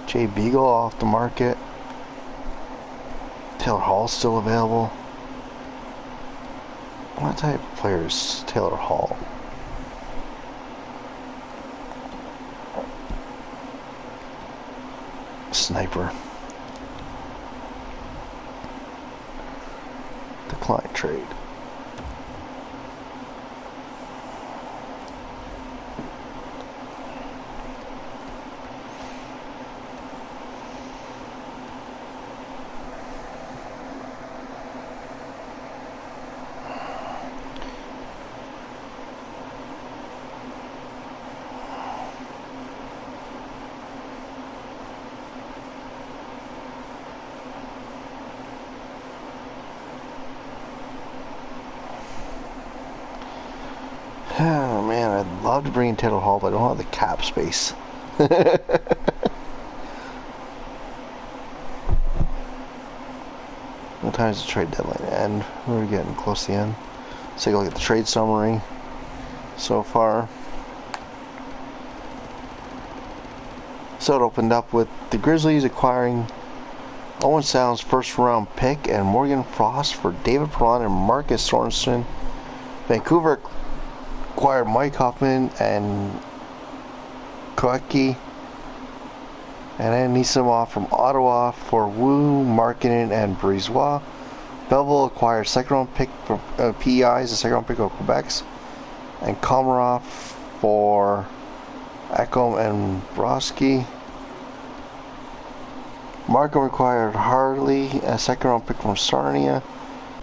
Jay Beagle off the market. Taylor Hall still available. What type of player is Taylor Hall? Sniper. Decline trade. Oh man, I'd love to bring in Taylor Hall, but I don't have the cap space. What time is the trade deadline end? We're getting close to the end. Let's take a look at the trade summary so far. So it opened up with the Grizzlies acquiring Owen Sound's first round pick and Morgan Frost for David Perron and Marcus Sorensen. Vancouver acquired Mike Hoffman and Koecke, and then Nisimov from Ottawa for Wu, Markkinen, and Brisebois. Belleville acquired second round pick from PEIs, the second round pick of Quebec's, and Komarov for Ekholm and Broski. Markham acquired Harley, a second round pick from Sarnia,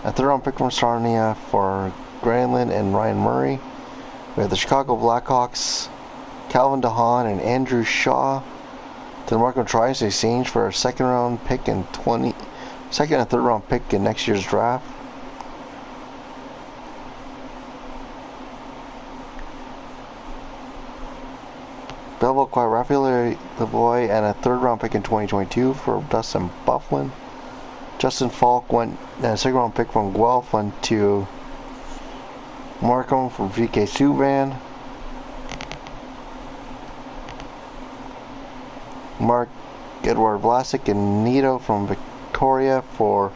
a third round pick from Sarnia for Granlund and Ryan Murray. We have the Chicago Blackhawks, Calvin DeHaan and Andrew Shaw. The Markham Trice exchange for a second round pick and second and third round pick in next year's draft. Belleville acquired Raphael Lavoie and a third round pick in 2022 for Dustin Byfuglien. Justin Falk went, and a second round pick from Guelph went to Markham for VK Subban. Mark Edward Vlasic and Nito from Victoria for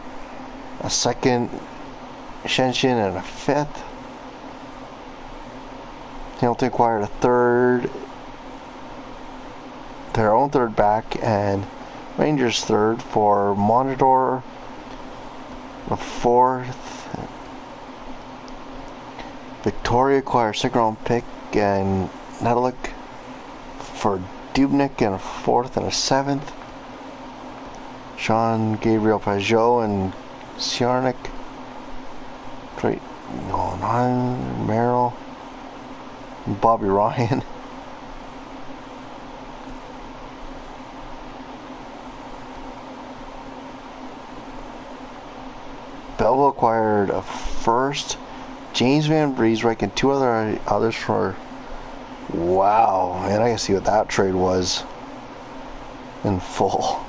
a second, Shenshin and a fifth. Hamilton acquired a third, their own third back, and Rangers third for Monitor, a fourth. Victoria acquired second round pick and Nedelik for Dubnik and a fourth and a seventh. Sean Gabriel Pajot and Siarnik. Merrill. And Bobby Ryan. Belleville acquired a first, James Van Riemsdyk, and two others for. Wow, man, I can see what that trade was in full.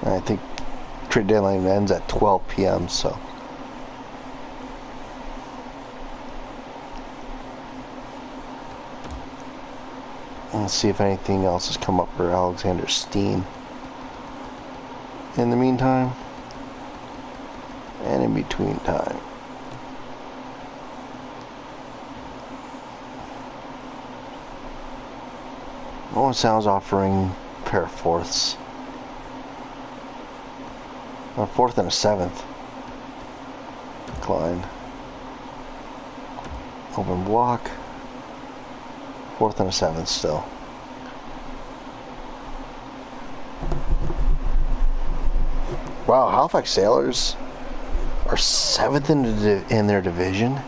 I think trade deadline ends at 12 p.m. so. Let's see if anything else has come up for Alexander Steen in the meantime and in between time. Owen Sound's offering a pair of fourths. A fourth and a seventh. Decline. Open block. Fourth and a seventh still. Wow, Halifax Sailors are seventh in their division.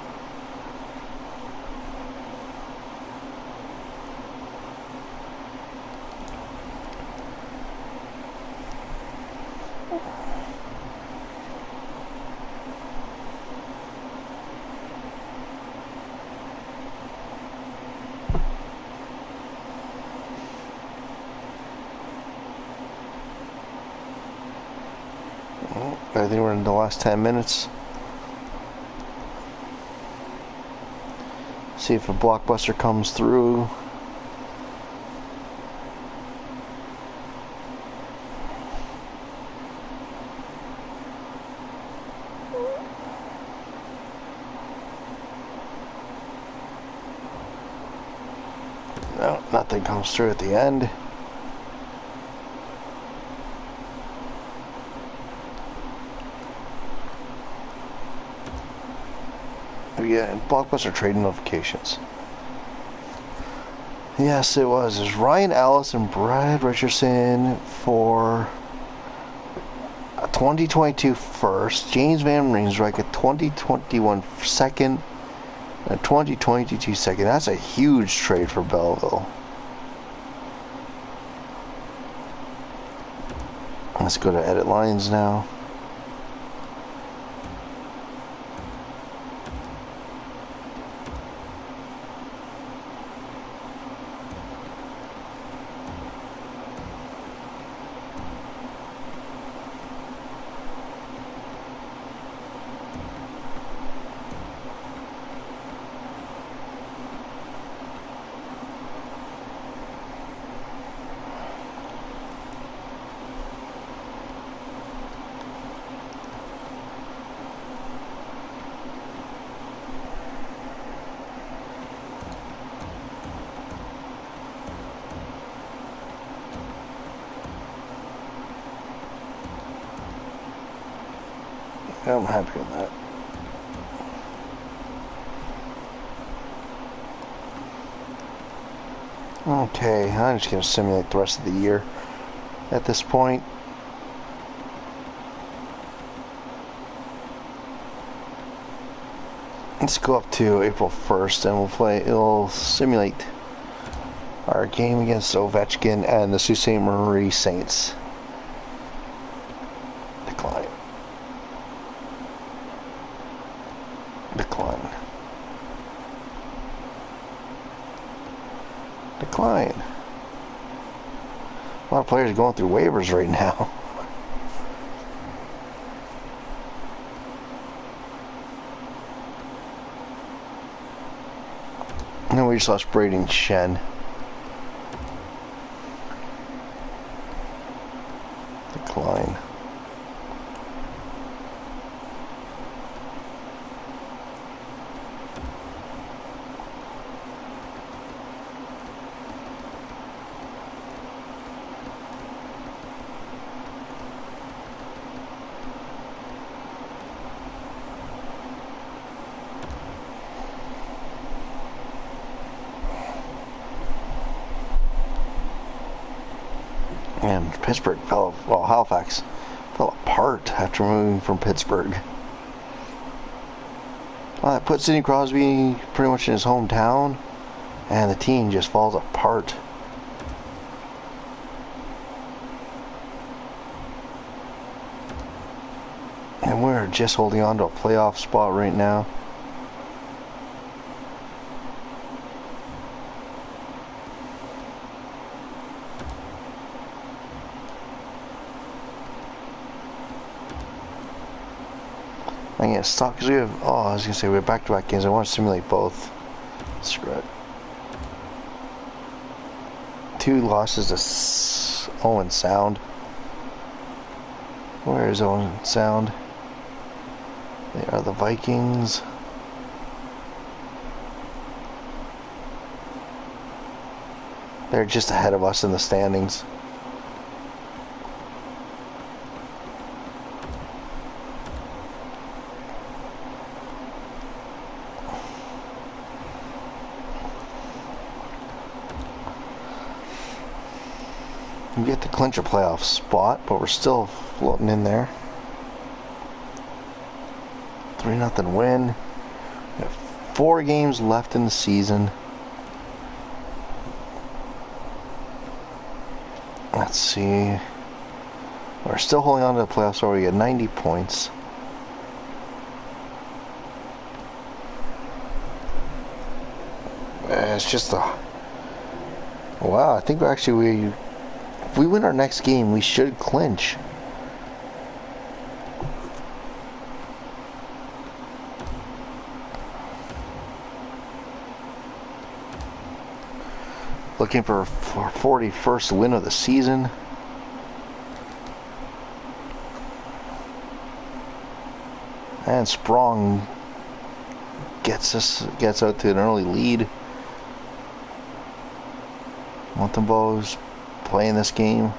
I think we're in the last 10 minutes. See if a blockbuster comes through. No, nothing comes through at the end. We get Blockbuster trade notifications. Yes, it was. There's Ryan Ellis and Brad Richardson for a 2022 first. James Van Riemsdyk a 2021 second. A 2022 second. That's a huge trade for Belleville. Let's go to edit lines now. I'm happy with that. Okay, I'm just going to simulate the rest of the year at this point. Let's go up to April 1st and it'll simulate our game against Ovechkin and the Sault Ste. Marie Saints. Decline. Decline. Decline. A lot of players are going through waivers right now. And then we just lost Braden Shen. Decline. And Pittsburgh Halifax fell apart after moving from Pittsburgh. Well, that put Sidney Crosby pretty much in his hometown, and the team just falls apart. And we're just holding on to a playoff spot right now. I'm gonna stop because we have. Oh, I was gonna say we have back-to-back games. I want to simulate both. Screw it. 2 losses to Owen Sound. Where is Owen Sound? They are the Vikings. They're just ahead of us in the standings. We get to clinch a playoff spot, but we're still floating in there. 3-0 win. We have 4 games left in the season. Let's see. We're still holding on to the playoffs, so we get 90 points. It's just a... Wow, I think if we win our next game, we should clinch. Looking for our 41st win of the season. And Sprong gets out to an early lead. Montembeau's playing this game.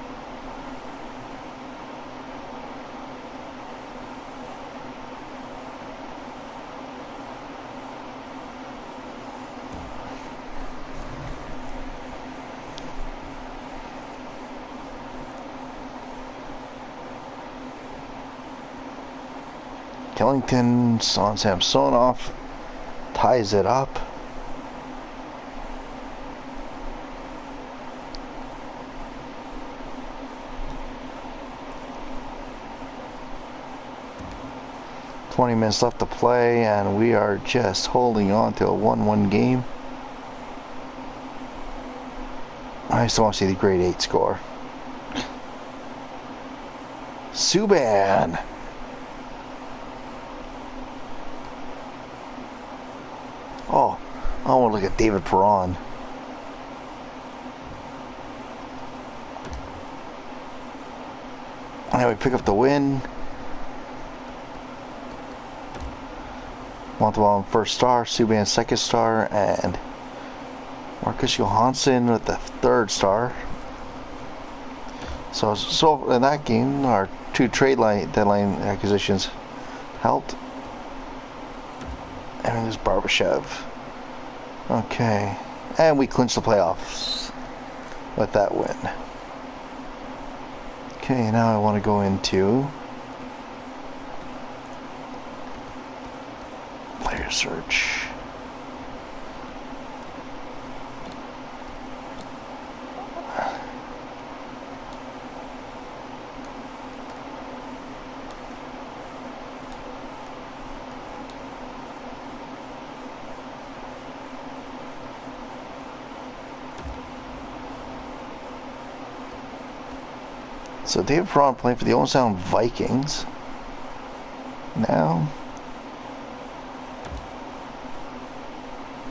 Killington on Samsonov ties it up. .20 minutes left to play, and we are just holding on to a 1-1 game. I still want to see the grade 8 score. Subban. Oh, I want to look at David Perron. And we pick up the win. Montembeau first star, Subban second star, and Marcus Johansson with the third star. So in that game, our two trade deadline acquisitions helped. And there's Barbashev. Okay. And we clinched the playoffs with that win. Okay, now I want to go into player search. So David Perron playing for the Owen Sound Vikings. Now,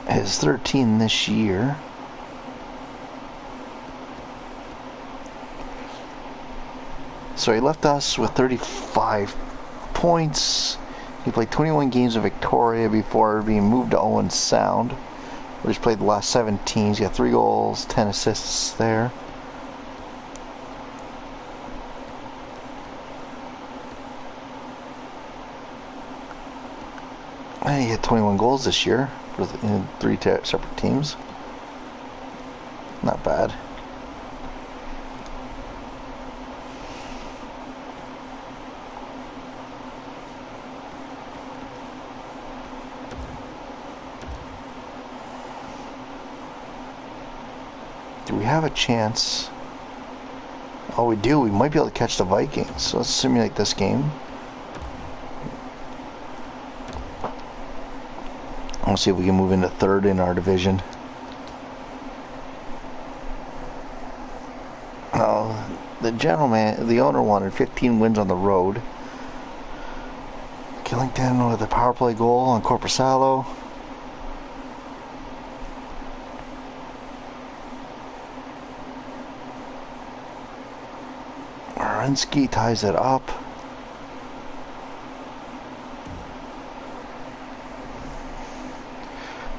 his 13 this year. So he left us with 35 points. He played 21 games in Victoria before being moved to Owen Sound, where he's played the last 17. He's got 3 goals, 10 assists there. And he had 21 goals this year in 3 separate teams. Not bad. Do we have a chance? Oh, we do. We might be able to catch the Vikings. So let's simulate this game. We'll see if we can move into third in our division. The owner wanted 15 wins on the road. Killington with a power play goal on Korpisalo. Arensky ties it up.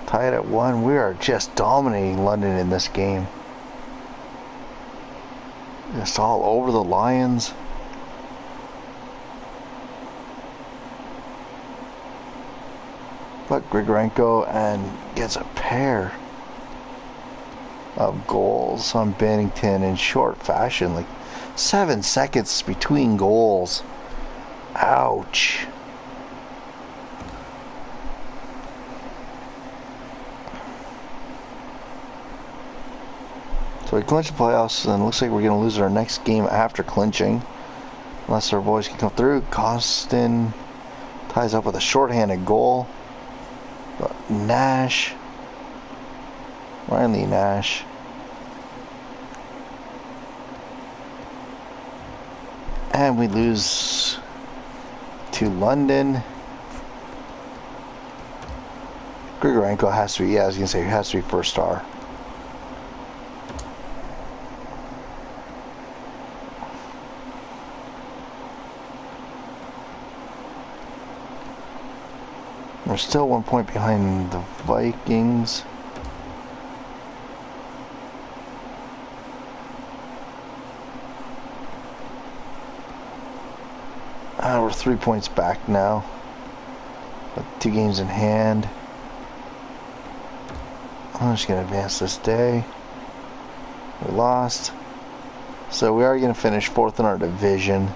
Tied at 1. We are just dominating London in this game. Just all over the Lions. But Grigorenko and gets a pair of goals on Bennington in short fashion. Like 7 seconds between goals. Ouch. So we clinched the playoffs, and it looks like we're going to lose our next game after clinching. Unless our boys can come through. Costin ties up with a shorthanded goal. But Nash. Riley Nash. And we lose to London. Grigorenko has to be, yeah, I was going to say, he has to be first star. We're still 1 point behind the Vikings. We're 3 points back now, with 2 games in hand. I'm just going to advance this day. We lost. So we are going to finish 4th in our division.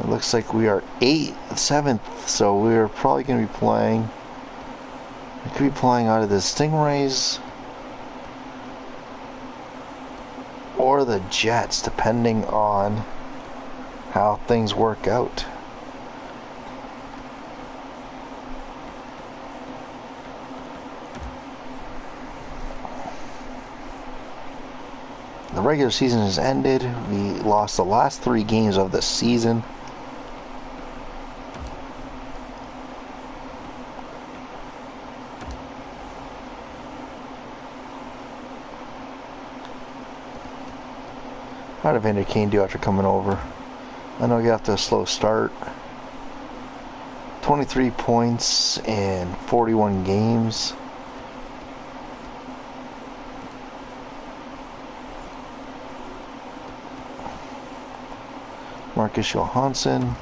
It looks like we are 7th, so we're probably going to be playing. We could be playing out of the Stingrays or the Jets, depending on how things work out. The regular season has ended. We lost the last 3 games of the season. How did Vander Kane do after coming over? I know he got off to a slow start. 23 points in 41 games. Marcus Johansson.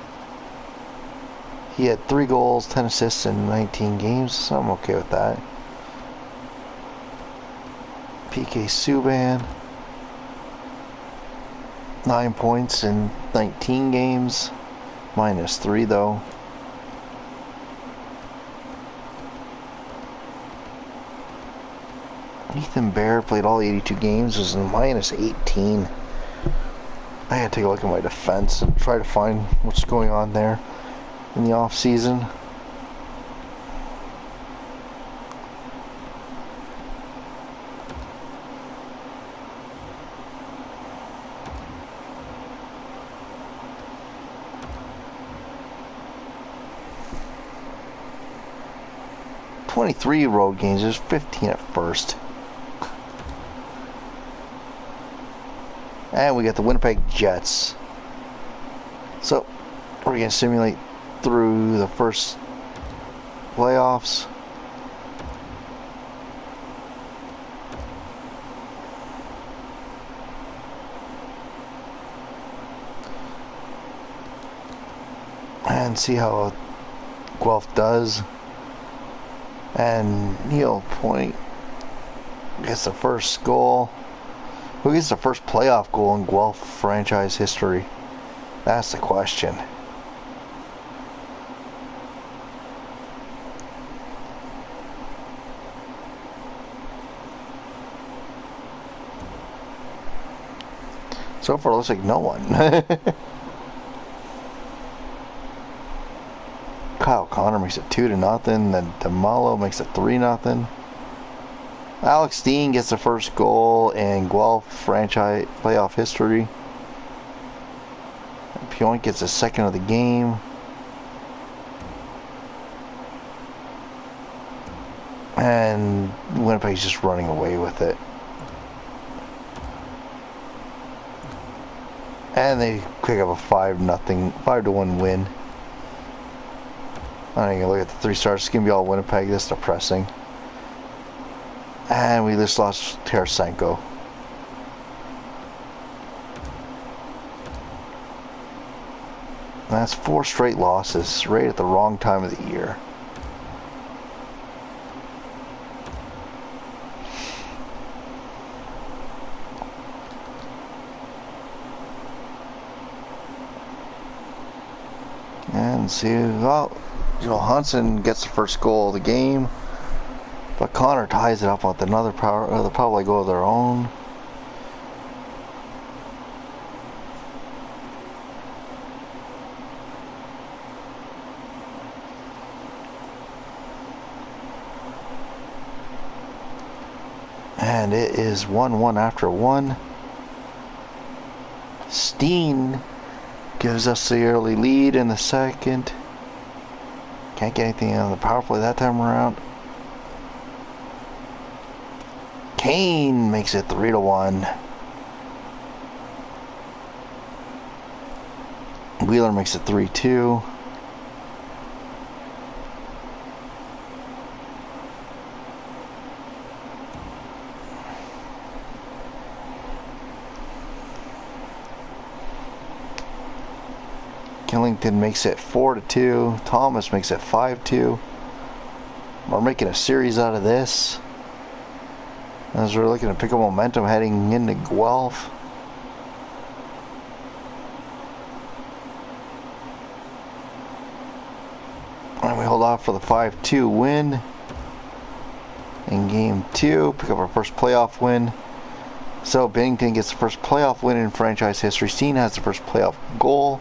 He had 3 goals, 10 assists in 19 games, so I'm okay with that. PK Subban. 9 points in 19 games. -3 though. Ethan Bear played all 82 games, was -18. I had to take a look at my defense and try to find what's going on there in the off season. Road games, there's 15 at first. And we got the Winnipeg Jets. So, we're going to simulate through the first playoffs. And see how Guelph does. And Neil Point gets the first goal. Who gets the first playoff goal in Guelph franchise history? That's the question. So far, it looks like no one. Kyle Connor makes it 2-0. Then DeMalo makes it 3-0. Alex Steen gets the first goal in Guelph franchise playoff history. Pionk gets the second of the game. And Winnipeg's just running away with it. And they pick up a 5-1 win. I'm not even gonna look at the 3 stars. It's gonna be all Winnipeg. That's depressing. And we just lost Tarasenko. That's 4 straight losses, right at the wrong time of the year. And see, well, Johansson gets the first goal of the game, but Connor ties it up with another power play goal of their own. And it is 1-1 after 1. Steen gives us the early lead in the second. Can't get anything on the power play that time around. Kane makes it 3-1. Wheeler makes it 3-2. Killington makes it 4-2. Thomas makes it 5-2. We're making a series out of this as we're looking to pick up momentum heading into Guelph. And we hold off for the 5-2 win in game 2. Pick up our first playoff win. So Bennington gets the first playoff win in franchise history. Steen has the first playoff goal.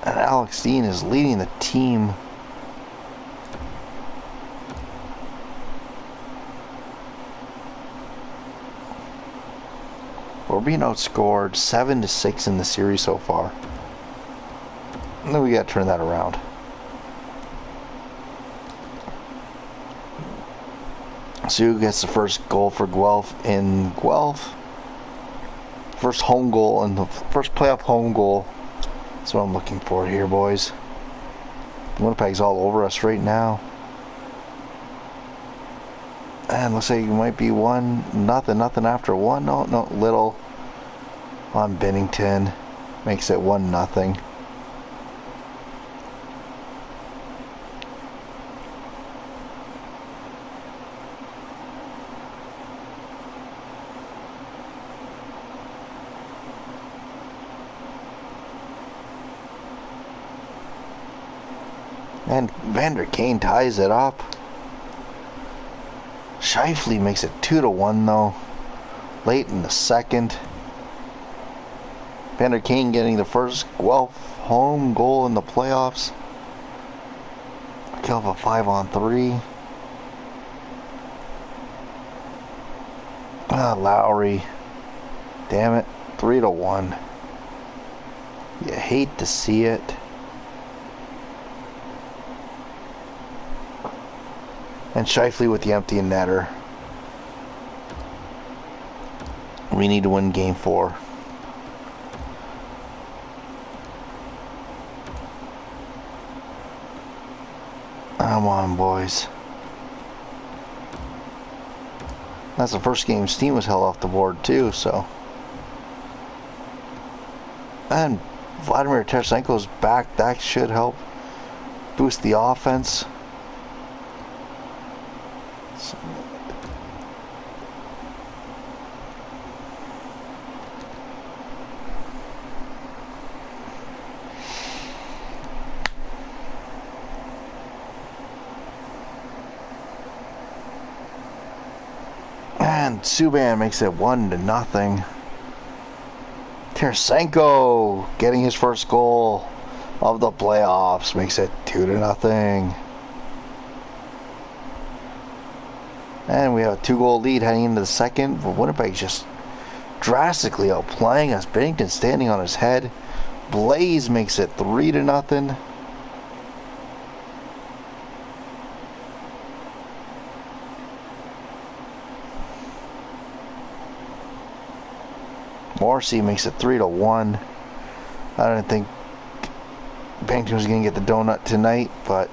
And Alex Steen is leading the team. We're being outscored 7-6 in the series so far. And then we got to turn that around. Sue gets the first goal for Guelph in Guelph. First home goal and the first playoff home goal. That's what I'm looking for here, boys. Winnipeg's all over us right now. And looks like it might be 1-0 after one. No, Little on Bennington makes it 1-0. And Vander Kane ties it up. Scheifele makes it 2-1 though. Late in the second. Vander Kane getting the first Guelph home goal in the playoffs. Kill a 5-on-3. Lowry. Damn it. 3-1. You hate to see it. And Scheifele with the empty netter. We need to win game 4. Come on, boys. That's the first game Steen was held off the board too, so. And Vladimir Tarasenko's back. That should help boost the offense. And Subban makes it 1-0. Tarasenko getting his first goal of the playoffs makes it 2-0. And we have a 2-goal lead heading into the second. But Winnipeg's just drastically outplaying us. Bennington standing on his head. Blaze makes it 3-0. Morrissey makes it 3-1. I don't think Bennington was going to get the donut tonight, but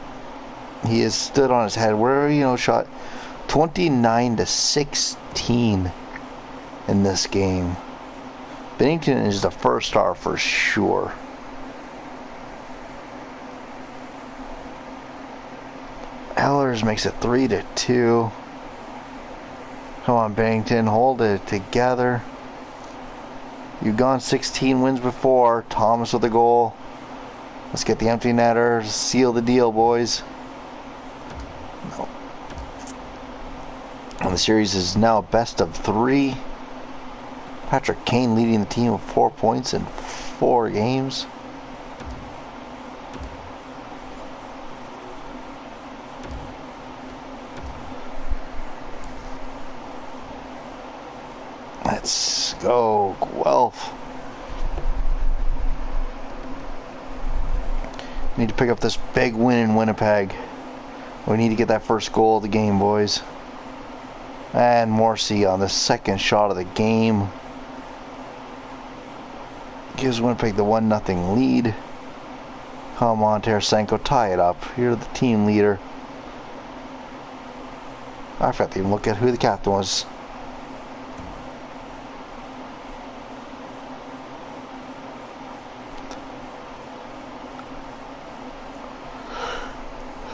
he has stood on his head. Where, shot 29-16 in this game. Bennington is the first star for sure. Ehlers makes it 3-2. Come on, Bennington, hold it together. You've gone 16 wins before. Thomas with the goal. Let's get the empty netter. Seal the deal, boys. No. And the series is now best of 3. Patrick Kane leading the team with 4 points in 4 games. Let's go, Guelph. Need to pick up this big win in Winnipeg. We need to get that first goal of the game, boys. And Morrissey on the second shot of the game. Gives Winnipeg the 1-0 lead. Come on, Tarasenko, tie it up. You're the team leader. I forgot to even look at who the captain was.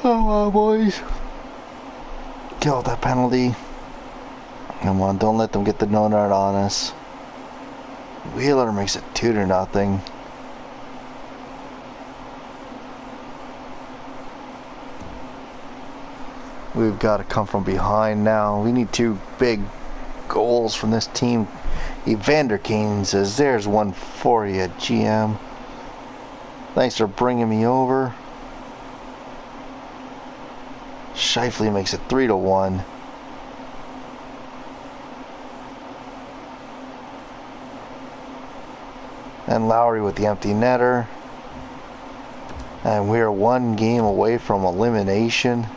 Come on, boys. Kill that penalty. Come on, don't let them get the no-nut on us. Wheeler makes it 2-0. We've got to come from behind now. We need 2 big goals from this team. Evander Kane says, there's one for you, GM. Thanks for bringing me over. Scheifele makes it 3-1. And Lowry with the empty netter. And we're 1 game away from elimination.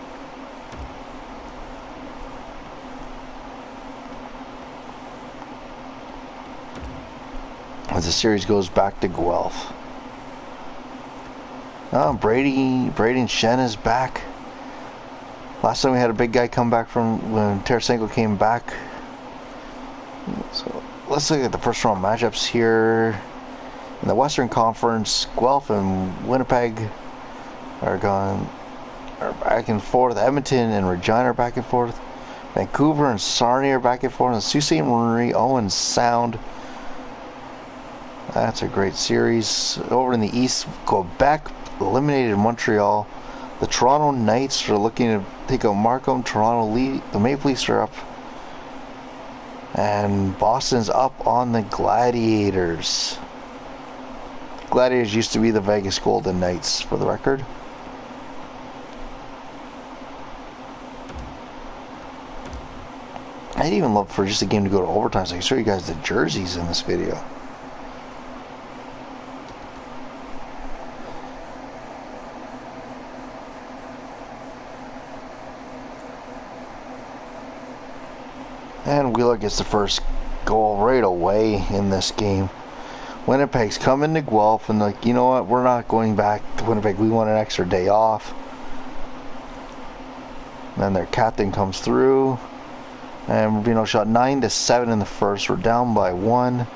As the series goes back to Guelph. Oh, Braden Shen is back. Last time we had a big guy come back from when Tarasenko came back. So let's look at the first round matchups here. In the Western Conference, Guelph and Winnipeg are back and forth. Edmonton and Regina are back and forth. Vancouver and Sarnia are back and forth. And Sault Ste. Marie, Owen Sound. That's a great series. Over in the East, Quebec eliminated Montreal. The Toronto Knights are looking to take out Markham. Toronto lead. The Maple Leafs are up. And Boston's up on the Gladiators. Gladiators used to be the Vegas Golden Knights, for the record. I'd even love for just a game to go to overtime so I can show you guys the jerseys in this video. And Wheeler gets the first goal right away in this game. Winnipeg's coming to Guelph and like, you know what, we're not going back to Winnipeg. We want an extra day off. Then their captain comes through. And Rubino shot 9-7 in the first. We're down by 1.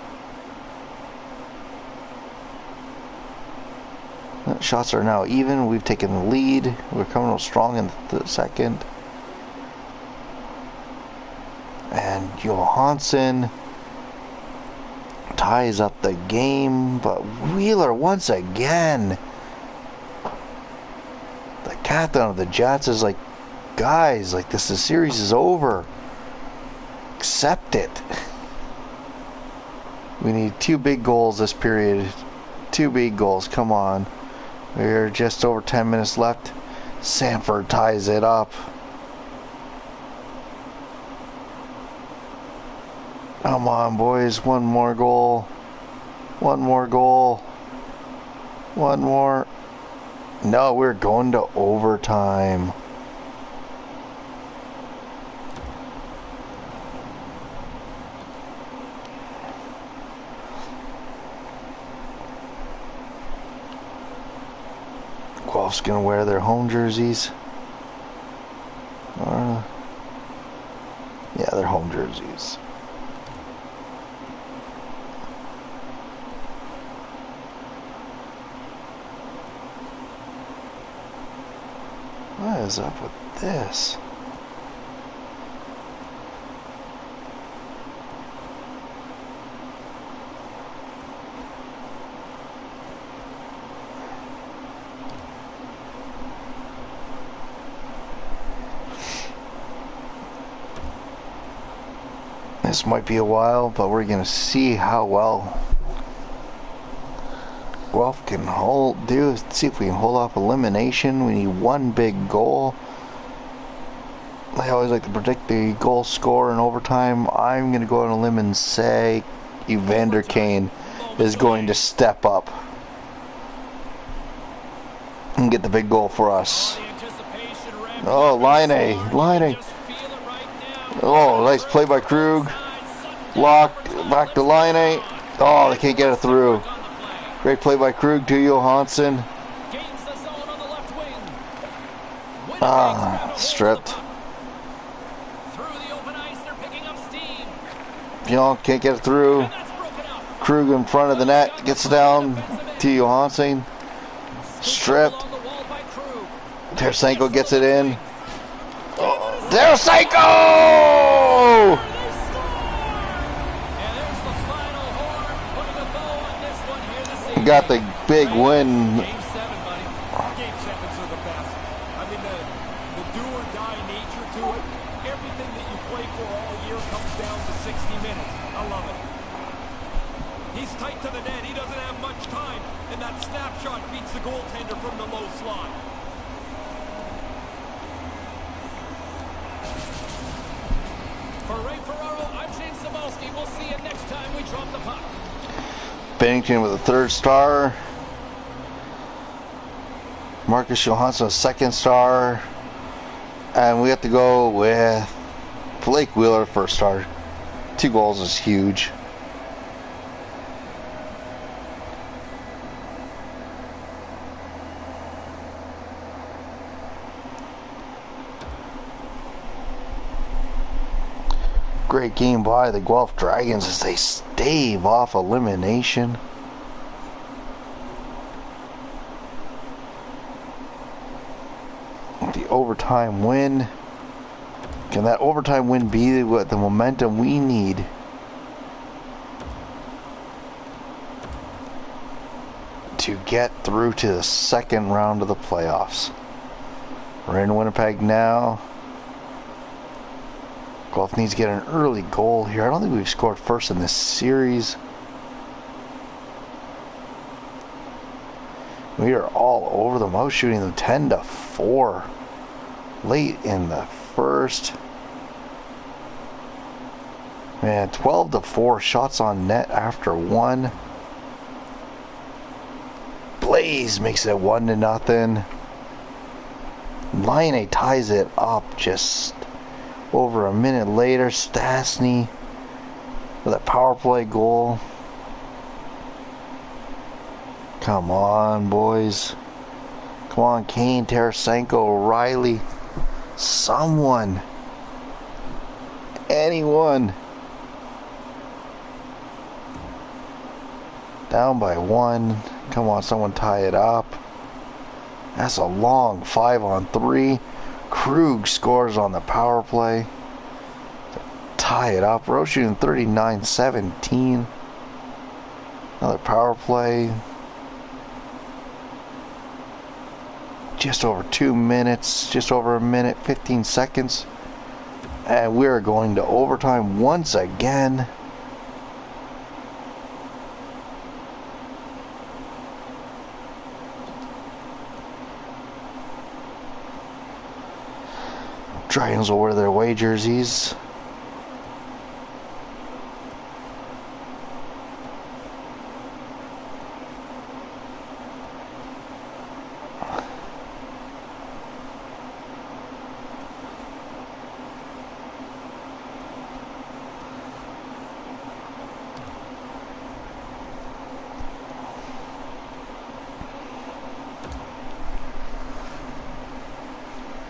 Shots are now even. We've taken the lead. We're coming out strong in the second. And Johansson ties up the game, but Wheeler once again. The captain of the Jets is like, guys, like the series is over. Accept it. We need 2 big goals this period. 2 big goals, come on. We're just over 10 minutes left. Sanford ties it up. Come on, boys. 1 more goal. 1 more goal. 1 more. No, we're going to overtime. Guelph's going to wear their home jerseys. Yeah, their home jerseys. What is up with this? This might be a while, but we're going to see how well Guelph can see if we can hold off elimination. We need 1 big goal. I always like to predict the goal score in overtime. I'm going to go on a limb and say Evander Kane is going to step up and get the big goal for us. Oh, Laine. Oh, nice play by Krug. Lock back to Laine. Oh, they can't get it through. Great play by Krug to Johansson. Stripped. Pionk can't get it through. Krug in front of the net. Gets it down to Johansson. Stripped. Tarasenko gets it in. Oh, Tarasenko! Got the big win. Game 7, buddy. Game 7s are the best. I mean, the do-or-die nature to it. Everything that you play for all year comes down to 60 minutes. I love it. He's tight to the net. He doesn't have much time. And that snapshot beats the goaltender from the low slot. For Ray Ferraro, I'm Shane Sabalski. We'll see you next time we drop the puck. Bennington with a 3rd star. Marcus Johansson a 2nd star. And we have to go with Blake Wheeler 1st star. 2 goals is huge. Great game by the Guelph Dragons as they stave off elimination. The overtime win. Can that overtime win be what the momentum we need to get through to the 2nd round of the playoffs? We're in Winnipeg now. Guelph needs to get an early goal here. I don't think we've scored first in this series. We are all over them. I was shooting them 10-4 late in the 1st. Man, 12-4 shots on net after 1. Blaze makes it 1-0. Laine ties it up just over a minute later. Stastny with a power play goal. Come on, boys. Come on, Kane, Tarasenko, O'Reilly. Someone. Anyone. Down by 1. Come on, someone tie it up. That's a long 5-on-3. Krug scores on the power play to tie it up. We're shooting 39-17. Another power play. Just over 2 minutes, just over a minute, 15 seconds. And we're going to overtime once again. Dragons will wear their away jerseys.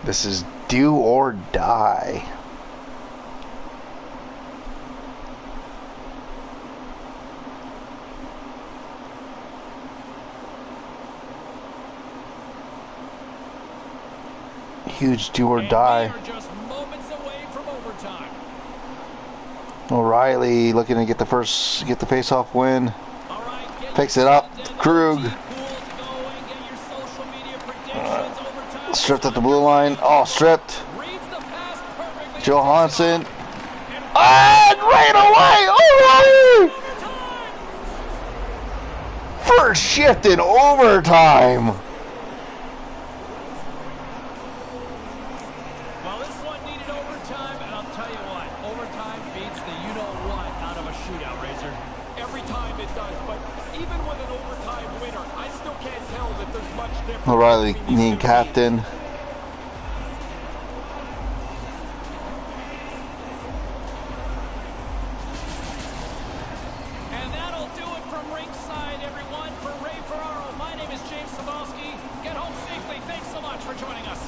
This is do or die. Huge do or die. We are just moments away from overtime. O'Reilly looking to get the face-off win. All right, Picks it up. Krug. Stripped at the blue line. Oh, stripped. Johansson. And right away. O'Reilly. First shift in overtime. Well, this one needed overtime, and I'll tell you what, overtime beats the you-know-what out of a shootout, Razor. Every time it does, but even with an overtime winner, I still can't tell that there's much difference. O'Reilly being captain. And that'll do it from ringside, everyone. For Ray Ferraro, my name is James Sabalski. Get home safely. Thanks so much for joining us.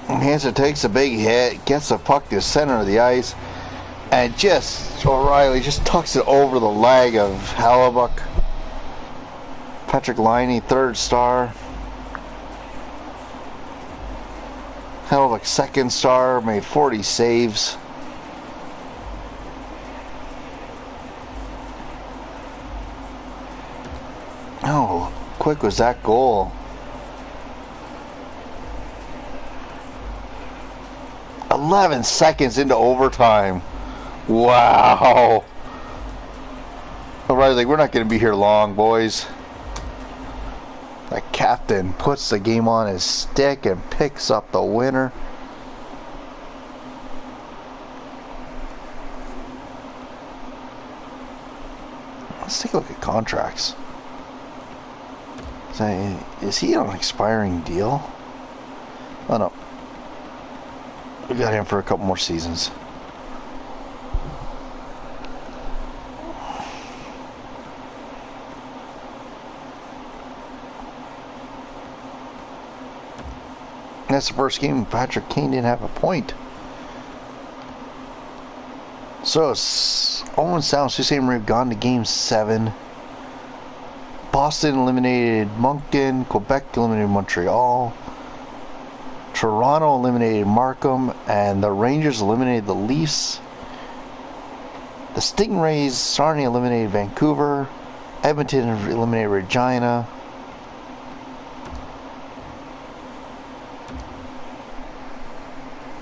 Hansen takes a big hit, gets the puck to the center of the ice, and just O'Reilly just tucks it over the leg of Hellebuyck. Patrick Laine, 3rd star. Hellebuck second star, made 40 saves. Oh, quick was that goal. 11 seconds into overtime. Wow. Alright, like, we're not going to be here long, boys. That captain puts the game on his stick and picks up the winner. Let's take a look at contracts. Is he on an expiring deal? Oh no. We got him for a couple more seasons. That's the first game Patrick Kane didn't have a point. So Owen Sound, Sault Ste. Marie have gone to game 7. Boston eliminated Moncton. Quebec eliminated Montreal. Toronto eliminated Markham. And the Rangers eliminated the Leafs. The Stingrays, Sarnia eliminated Vancouver. Edmonton eliminated Regina.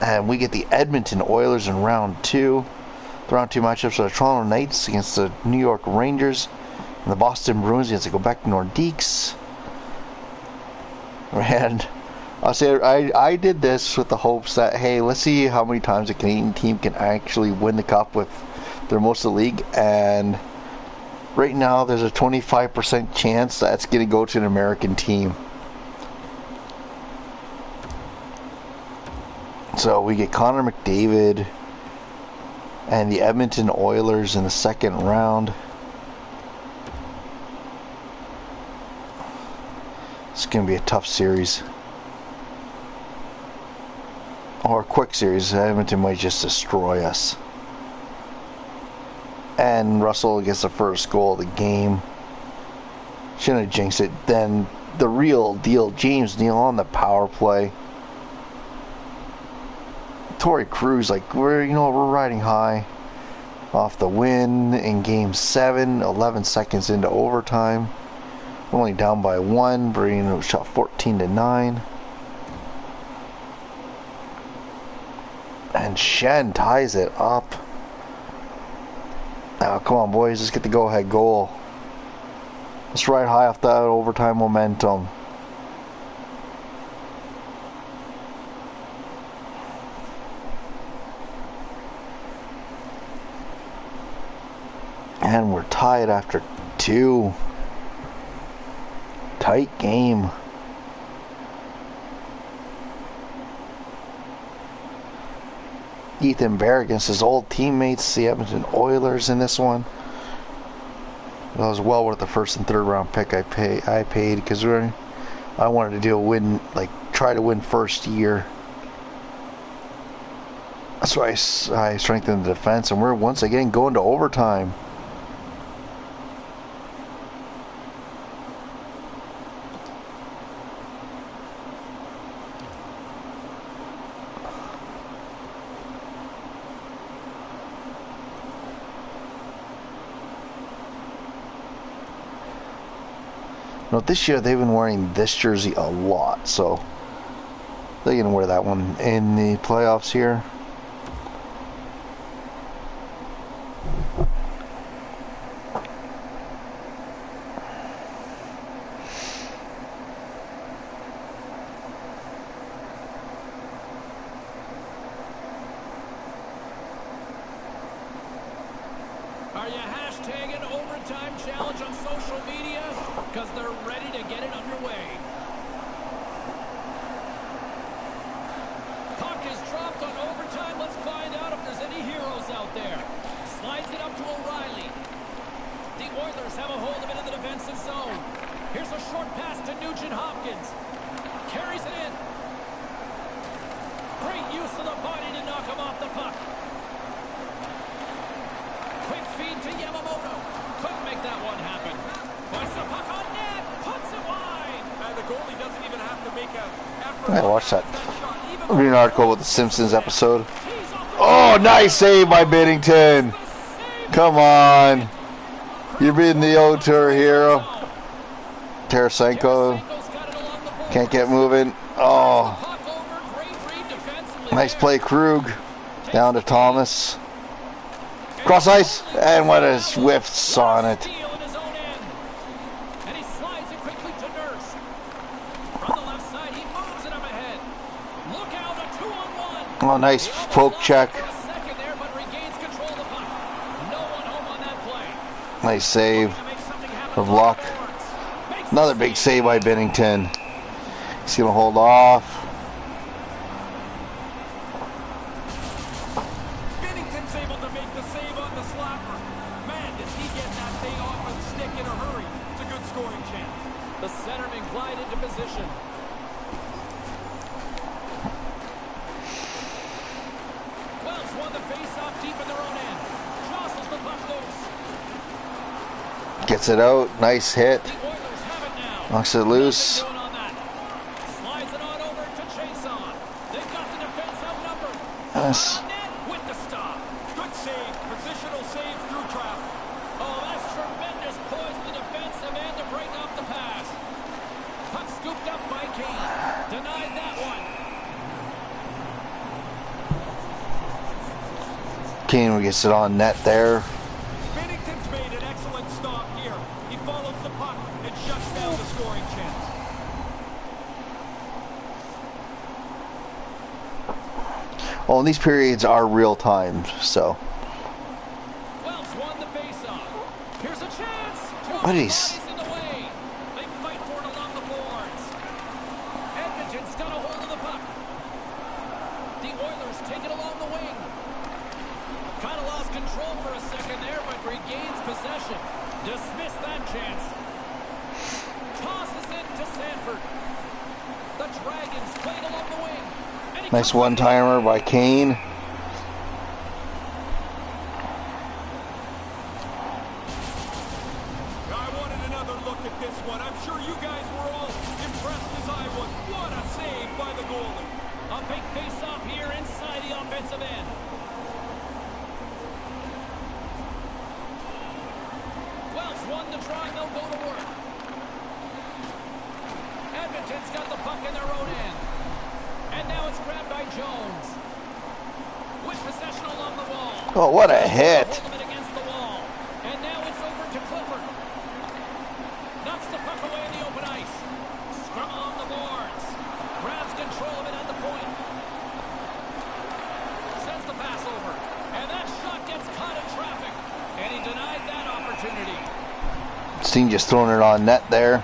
And we get the Edmonton Oilers in round 2. The round 2 matchups are the Toronto Knights against the New York Rangers. And the Boston Bruins against the Quebec Nordiques. And I'll say I did this with the hopes that, hey, let's see how many times a Canadian team can actually win the cup with their most of the league. And right now there's a 25% chance that's going to go to an American team. So we get Connor McDavid and the Edmonton Oilers in the second round. It's going to be a tough series. Or a quick series. Edmonton might just destroy us. And Russell gets the first goal of the game. Shouldn't have jinxed it. Then the real deal, James Neal on the power play. Torrey Cruz, like, we're riding high off the win in game 7, 11 seconds into overtime. We're only down by 1, bringing shot 14-9. And Shen ties it up. Now, come on, boys, let's get the go-ahead goal. Let's ride high off that overtime momentum. And we're tied after 2. Tight game. Ethan Bear against his old teammates, the Edmonton Oilers, in this one. That was well worth the first and third round pick I paid because I wanted to do a win, like try to win first year. That's why I strengthened the defense, and we're once again going to overtime. Now, this year they've been wearing this jersey a lot, so they're going to wear that one in the playoffs here. Are you hashtagging Overtime Challenge on social media? Because they're ready to get it underway. Puck is dropped on overtime. Let's find out if there's any heroes out there. Slides it up to O'Reilly. The Oilers have a hold of it in the defensive zone. Here's a short pass to Nugent Hopkins. Carries it in. Great use of the body to knock him off the puck. Quick feed to Yamamoto. Couldn't make that one happen. Puts the puck on net. Puts it wide. And the goalie doesn't even have to make an effort. I watched that. Shot. Read an article with the Simpsons episode. Oh, nice save by Binnington. Come on. You're being the old tour hero. Tarasenko can't get moving. Oh. Nice play, Krug. Down to Thomas. Cross ice. And what a whiffs on it. Oh, nice poke check. Nice save of Luck. Another big save by Binnington. He's going to hold off. Binnington's able to make the save on the slapper. Man, does he get that thing off and stick in a hurry. It's a good scoring chance. The centerman glide into position. Wells won the face-off deep in their own end. Jostles the puck loose. Gets it out. Nice hit. The Oilers have it now. Knocks it loose. Slides it on over to Chason. They've got the defense outnumbered. Yes. On net with the stop. Good save. Positional save through traffic. Oh, that's tremendous poise for the defensive end to break up the pass. Puck scooped up by Kane. Denied that one. Kane gets it on net there. Binnington's made an excellent stop here. He follows the puck and shuts down the scoring chance. Oh, and these periods are real time, so. Wells won the faceoff. Here's a chance. What is? In the way. They fight for it along the boards. Edmonton's got a hold of the puck. The Oilers take it along the wing. Kind of lost control for a second there, but regains possession. Dismiss that chance. Tosses it to Sanford. The Dragons played along the wing. And he Nice comes one-timer by Kane. I wanted another look at this one. I'm sure you guys were all impressed as I was. What a save by the goalie. A big face-off here inside the offensive end. Wells won the draw, and they'll go to work. Edmonton's got the puck in their own end. And now it's grabbed by Jones. With possession along the wall. Oh, what a hit. Hold it against the wall. And now it's over to Clifford. Knocks the puck away in the open ice. Scrum along the boards. Grabs control of it at the point. Sends the pass over. And that shot gets caught in traffic. And he denied that opportunity. Steen just throwing it on net there.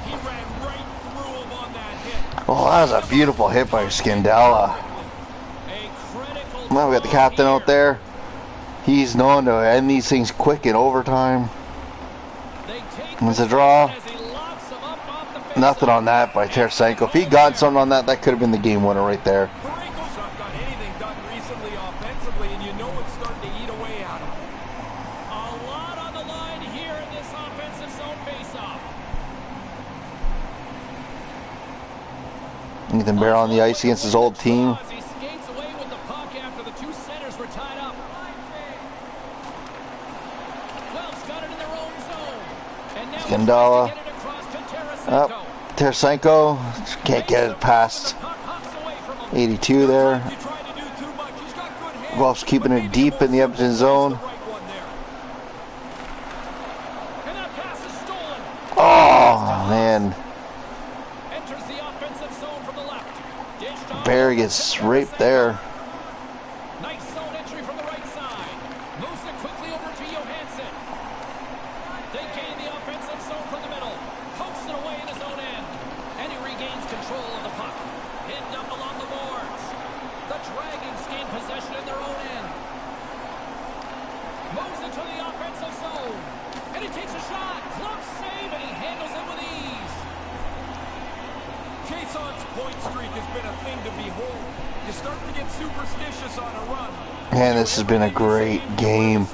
He ran right through him on that hit. Oh, that was a beautiful hit by Scandella. A critical Well, we got the captain out there. He's known to end these things quick in overtime. It's a draw. As he locks him up off the face. Nothing on that by Tarasenko. If he got something on that, that could have been the game winner right there. Parayko's not got anything done recently offensively, and you know it's starting to eat away at him. A lot on the line here in this offensive zone faceoff. Ethan Bear on the ice against his old team. As he skates away with the puck after the two centers were tied up. Wells got it in their own zone. And now Scandella. he tries to get it across to Tarasenko. Up. Tarasenko can't get it past Puck hops away from him. 82 there. You try to do too much. He's got good hands. Guelph's keeping it deep in the Edmonton zone. And that pass is stolen. Oh, man. Enters the offensive zone from the left. Dished off. Bear gets raped there. Nice zone entry from the right side. Moves it quickly over to Johansson. They gain the offensive zone from the middle. Pokes it away in his own end. And he regains control of the puck. Pinned up along the boards. The Dragons gain possession in their own end. Moves into the offensive zone. And he takes a shot. Close save, and he handles it with ease. Jason's point streak has been a thing to behold. You start to get superstitious on a run. Man, this has been a great game.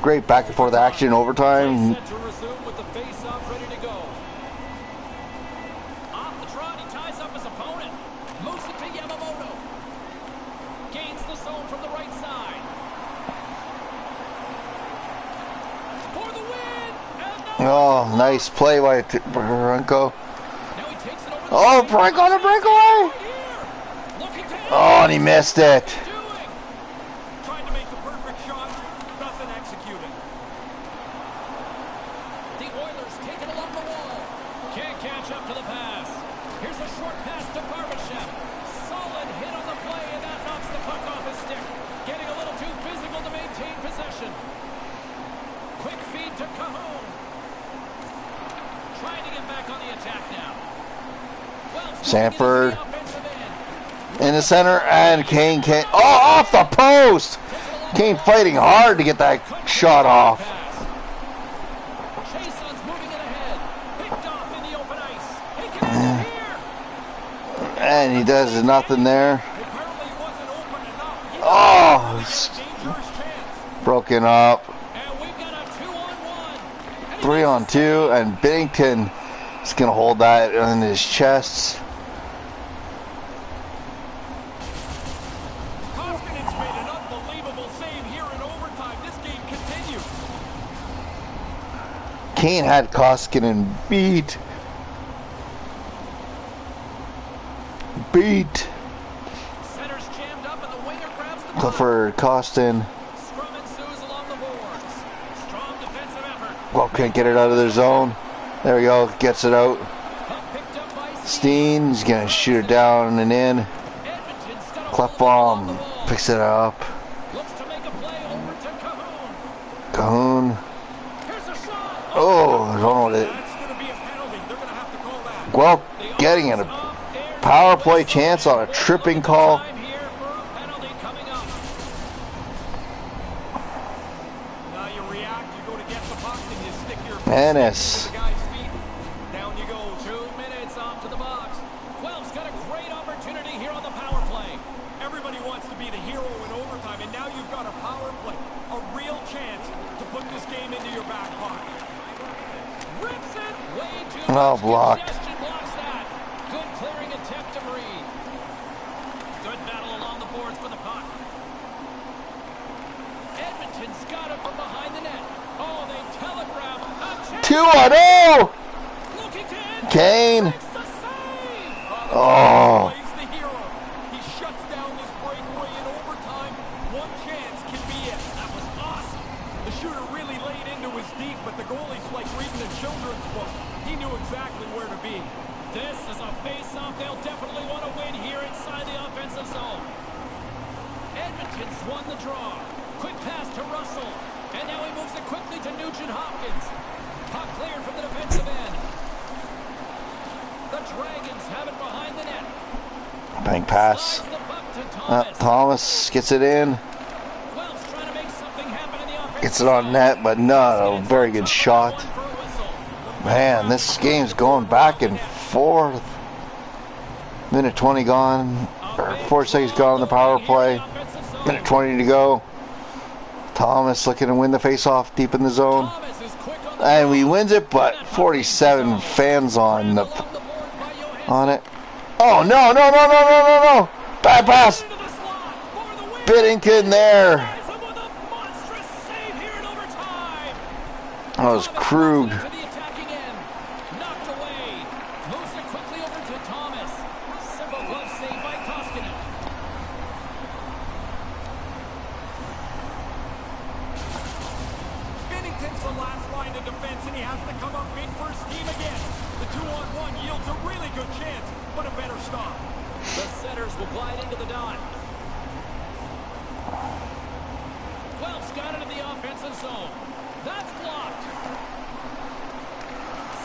Great back and forth action in overtime. Set to resume with the face-off ready to go. Off the draw Oh, nice play by Baranko. Now he takes it over the Oh, break on a breakaway! looking to Oh, and he missed it. doing. Trying to make the perfect shot, doesn't execute it. The Oilers take it along the wall. Can't catch up to the pass. Here's a short pass to Barbashev. Solid hit on the play, and that knocks the puck off his stick. Getting a little too physical to maintain possession. Quick feed to Cahoon. Trying to get back on the attack now. Well, Sanford in the center, and Kane can't. Oh, off the post! Kane fighting hard to get that shot off. Jason's moving it ahead. Picked off in the open ice. He can end it here. And he does nothing there. Apparently it wasn't open enough. Oh, He it's had a dangerous chance. broken up. And we've got a 2-on-1. 3-on-2, and Binnington is going to hold that in his chest. Koskinen's made an unbelievable save here in overtime. This game continues. Kane had Koskinen beat. Center's jammed up and the winger grabs the puck. Clifford, Costin. Scrum ensues along the boards. Strong defensive effort. Well, can't get it out of their zone. There we go. Gets it out. Puck picked up by Steen's going to shoot it down and in. Edmonton's got a Clefbaum picks it up. looks to make a play over to Cahoon. Cahoon. Here's a shot. Oh, I don't know what it. That's going to be a penalty. They're going to have to call that. Well, getting it. A power play chance on a tripping call. Time here for a penalty coming up. Now you react, you go to get the puck, and you stick your Ennis. to the guy's feet. Down you go. 2 minutes off to the box. Guelph's got a great opportunity here on the power play. Everybody wants to be the hero in overtime, and now you've got a power play. A real chance to put this game into your back pocket. Rips it way too Oh, much. blocked. Congestion blocks that. Good clearing attempt to Breed. Good battle along the boards for the puck. Edmonton's got it from behind the net. Oh, they telegraph a chance. 2-on-0! Looking to end. Kane. Makes the save. Oh. Plays the hero. He shuts down this breakaway in overtime. One chance can be it. That was awesome. The shooter really laid into his deep, but the goalie's like reading a children's book. He knew exactly where to be. This is a face-off they'll definitely want to win here inside the offensive zone. Edmonton's won the draw. Quick pass to Russell. And now he moves it quickly to Nugent Hopkins. Puck cleared from the defensive end. The Dragons have it behind the net. Bank pass. Slides the puck to Thomas. Thomas gets it in. Guelph's trying to make something happen in the offense. Gets it on net, but not a very good shot. One for a whistle. Man, this game's going back and forth. Minute 20 gone. Or 4 seconds gone on the power play. Minute 20 to go. Thomas looking to win the face-off deep in the zone. Thomas is quick on the And we wins it, but 47 fans on the along the boards by Johansson. on it. Oh, no. Bad pass. Into the slot for the win. Binnington there. Ties him with a monstrous save here in overtime. That was Krug. To the attacking end. Knocked away. Moves it quickly over to Thomas. Simple glove save by Koskinen. Binnington's the last line of defense, and he has to come up big for his team again. The 2-on-1 yields a really good chance, but a better stop. The setters will glide into the dot. Guelph's got it in the offensive zone. That's blocked.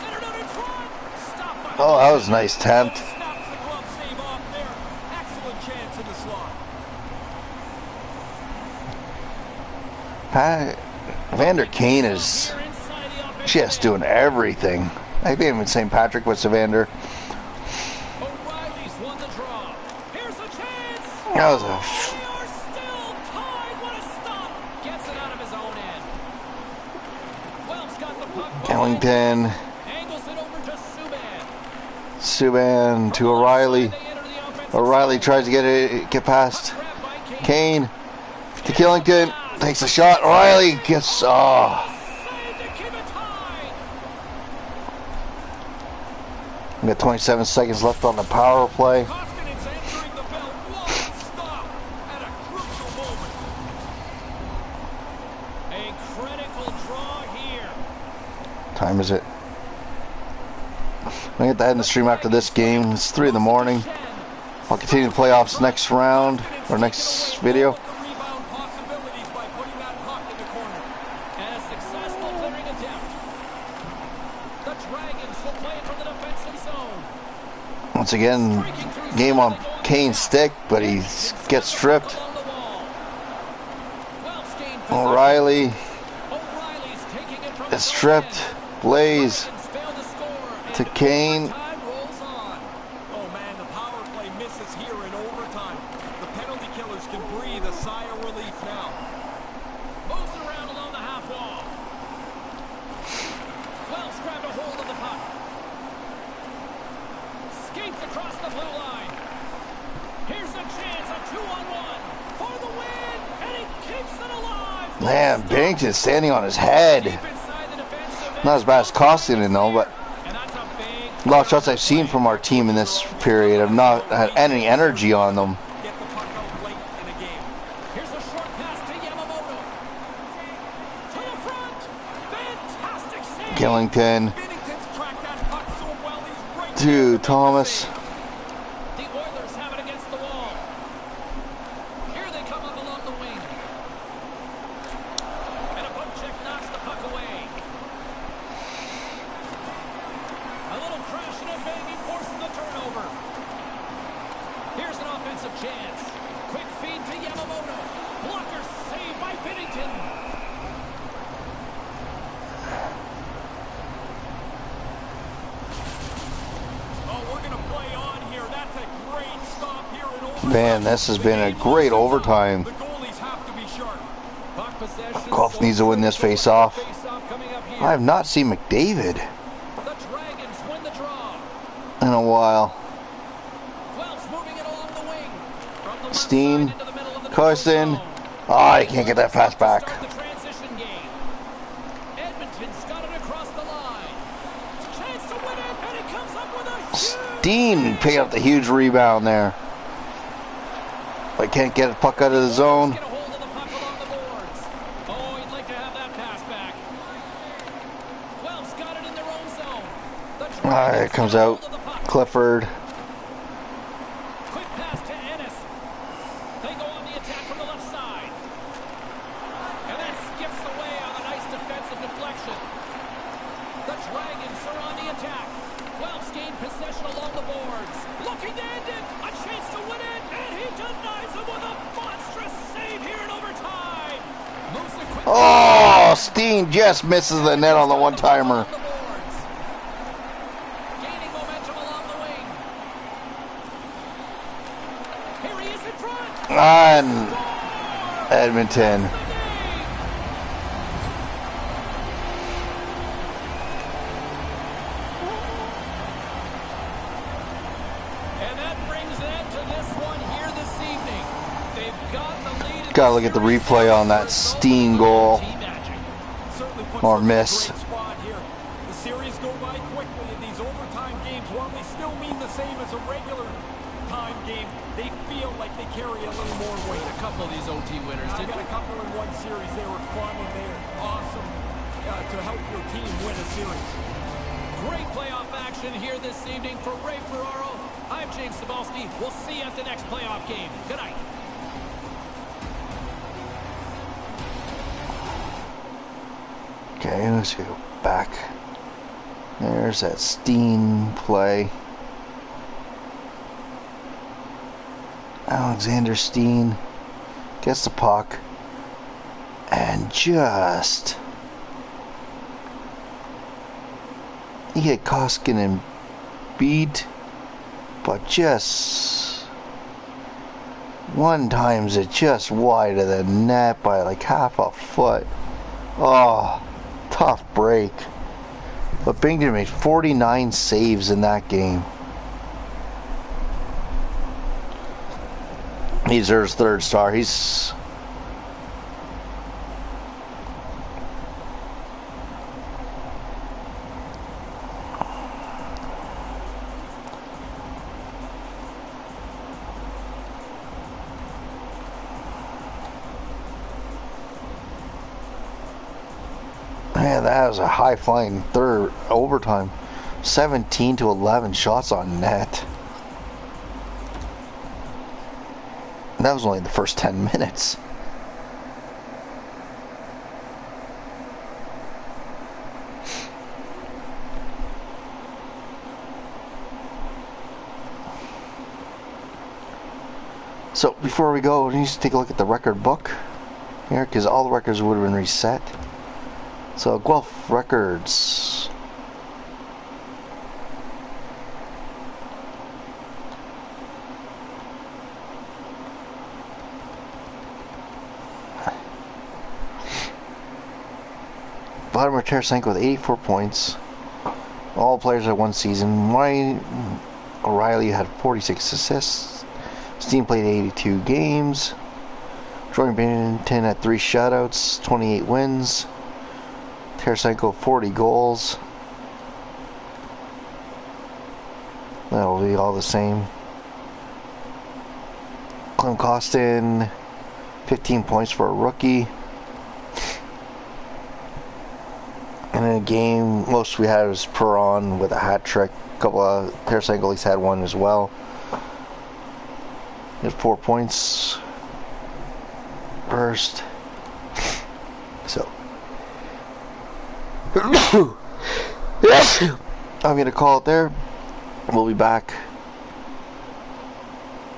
Centered out in front. Stopped by Oh, that was a nice attempt. Snaps the glove save off there. Excellent chance in the slot. Vander Kane is Here inside the offensive just end. doing everything. Maybe even St. Patrick with Savander. O'Reilly's won the draw. Here's a chance. That was a They are still tied. What a stop. Gets it out of his own end. Guelph's got the puck. Ellington. Angles it over to Subban. Subban to O'Reilly. They enter the offensive O'Reilly zone. tries to get past Grabbed by Kane to Killington. Takes a shot. O'Reilly gets. Oh. Save to keep it tied. We got 27 seconds left on the power play. Koskinen's answering the bell. What stop at a crucial moment. A critical draw here. Time is it? I'm gonna get that in the stream after this game. It's 3 in the morning. I'll continue the playoffs next round or next video. The rebound possibilities by putting that puck in the corner. And a successful clearing attempt. The Dragons will play it from the defensive zone. Once again, game on Kane's stick, but he gets stripped. Along the wall. Guelph's gained possession. O'Reilly O'Reilly's taking it from the is stripped. Blaze Dragons fail to score, to and Kane. overtime rolls on. Oh man, the power play misses here in overtime. The penalty killers can breathe a sigh of relief now. Moves it around along the half wall. Wells grabbed a hold of the puck. Skates across the blue line. Here's a chance, a 2-on-1 for the win, and he keeps it alive. Man, Bennington standing on his head. Deep inside the defensive Not as bad as Koskinen though, but and that's a big a lot of shots I've seen from our team in this period have not had any energy on them. get the puck out late in a game. Here's a short pass to Yamamoto. To the front. Fantastic save. Killington Binnington's tracked that puck so well, he's right to there to Thomas. make the save. The Oilers have it against the wall. Here they come up along the wing. And a poke check knocks the puck away. A little crashing and banging forces the turnover. Here's an offensive chance. Quick feed to Yamamoto. Blocker saved by Binnington. Oh, we're going to play on here. That's a great stop here in overtime. Man, this has been a great overtime. The goalies have to be sharp. Puck possession. Guelph needs to win this face-off. Face-off coming up here. I have not seen McDavid The Dragons win the draw. in a while. Guelph's moving it along the wing. From the left Steen, side into the middle of the Carson. neutral zone. Ah, he can't get that pass back. Start the transition game. Edmonton's got it across the line. Chance to win it, and he comes up with a huge Steen picking up the huge rebound there. But can't get a puck out of the zone. Get a hold of the puck along the boards. Oh, he'd like to have that pass back. Guelph's got it in their own zone. The Ah, Dragons it comes get a out. hold of the puck. Clifford. Quick pass to Ennis. They go on the attack from the left side. And that skips away on a nice defensive deflection. The Dragons are on the attack. Guelph's gained possession along the boards. Looking to end it. A chance to win it. And he denies him with a monstrous save here in overtime. Moves it quickly. Oh, Steen just misses the net on the one-timer. Along the boards. Gaining momentum along the wing. Here he is in front. And Score! Edmonton. The game. And that brings an end to this one here this evening. They've got the lead. Gotta look at the replay on that Steen goal. Certainly puts Or them in a miss. great spot here. The series go by quickly in these overtime games. While they still mean the same as a regular time game, they feel like they carry a little more weight. A couple of these OT winners I did. got a couple in one series. They were fun and they're awesome to help your team win a series. Great playoff action here this evening for Ray Ferraro. I'm James Cebulski. We'll see you at the next playoff game. Good night. Okay, let's go back. There's that Steen play. Alexander Steen gets the puck and just he hit Koskinen beat, but just one times it just wide of the net by like half a foot. Oh, tough break. But Binnington made 49 saves in that game. He deserves third star. He's Man, that was a high-flying third overtime. 17 to 11 shots on net. And that was only the first 10 minutes. So before we go, we need to take a look at the record book here, because all the records would have been reset. So Guelph records. Vladimir Tarasenko with 84 points. All players had one season. Ryan O'Reilly had 46 assists. Steen played 82 games. Jordan Binnington had 3 shutouts, 28 wins. Tarasenko 40 goals. That'll be all the same. Clem Costin 15 points for a rookie. And in a game, most we had was Perron with a hat trick. A couple of Tarasenko at least had one as well. He had 4 points first. So I'm gonna call it there. We'll be back.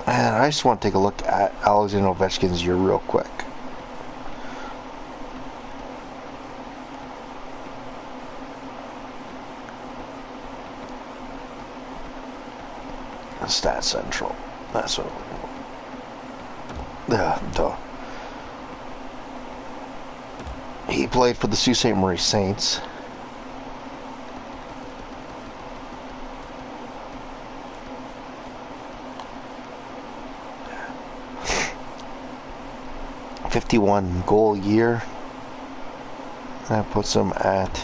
And I just want to take a look at Alexander Ovechkin's year real quick. Stat Central. That's what duh. He played for the Sault Ste. Marie Saints. $51 goal year. That puts him at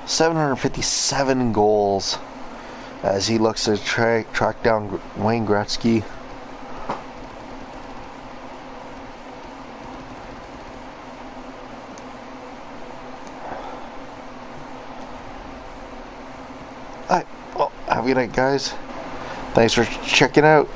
757 goals as he looks to track down Wayne Gretzky. Alright, well, have a good night, guys. Thanks for checking out.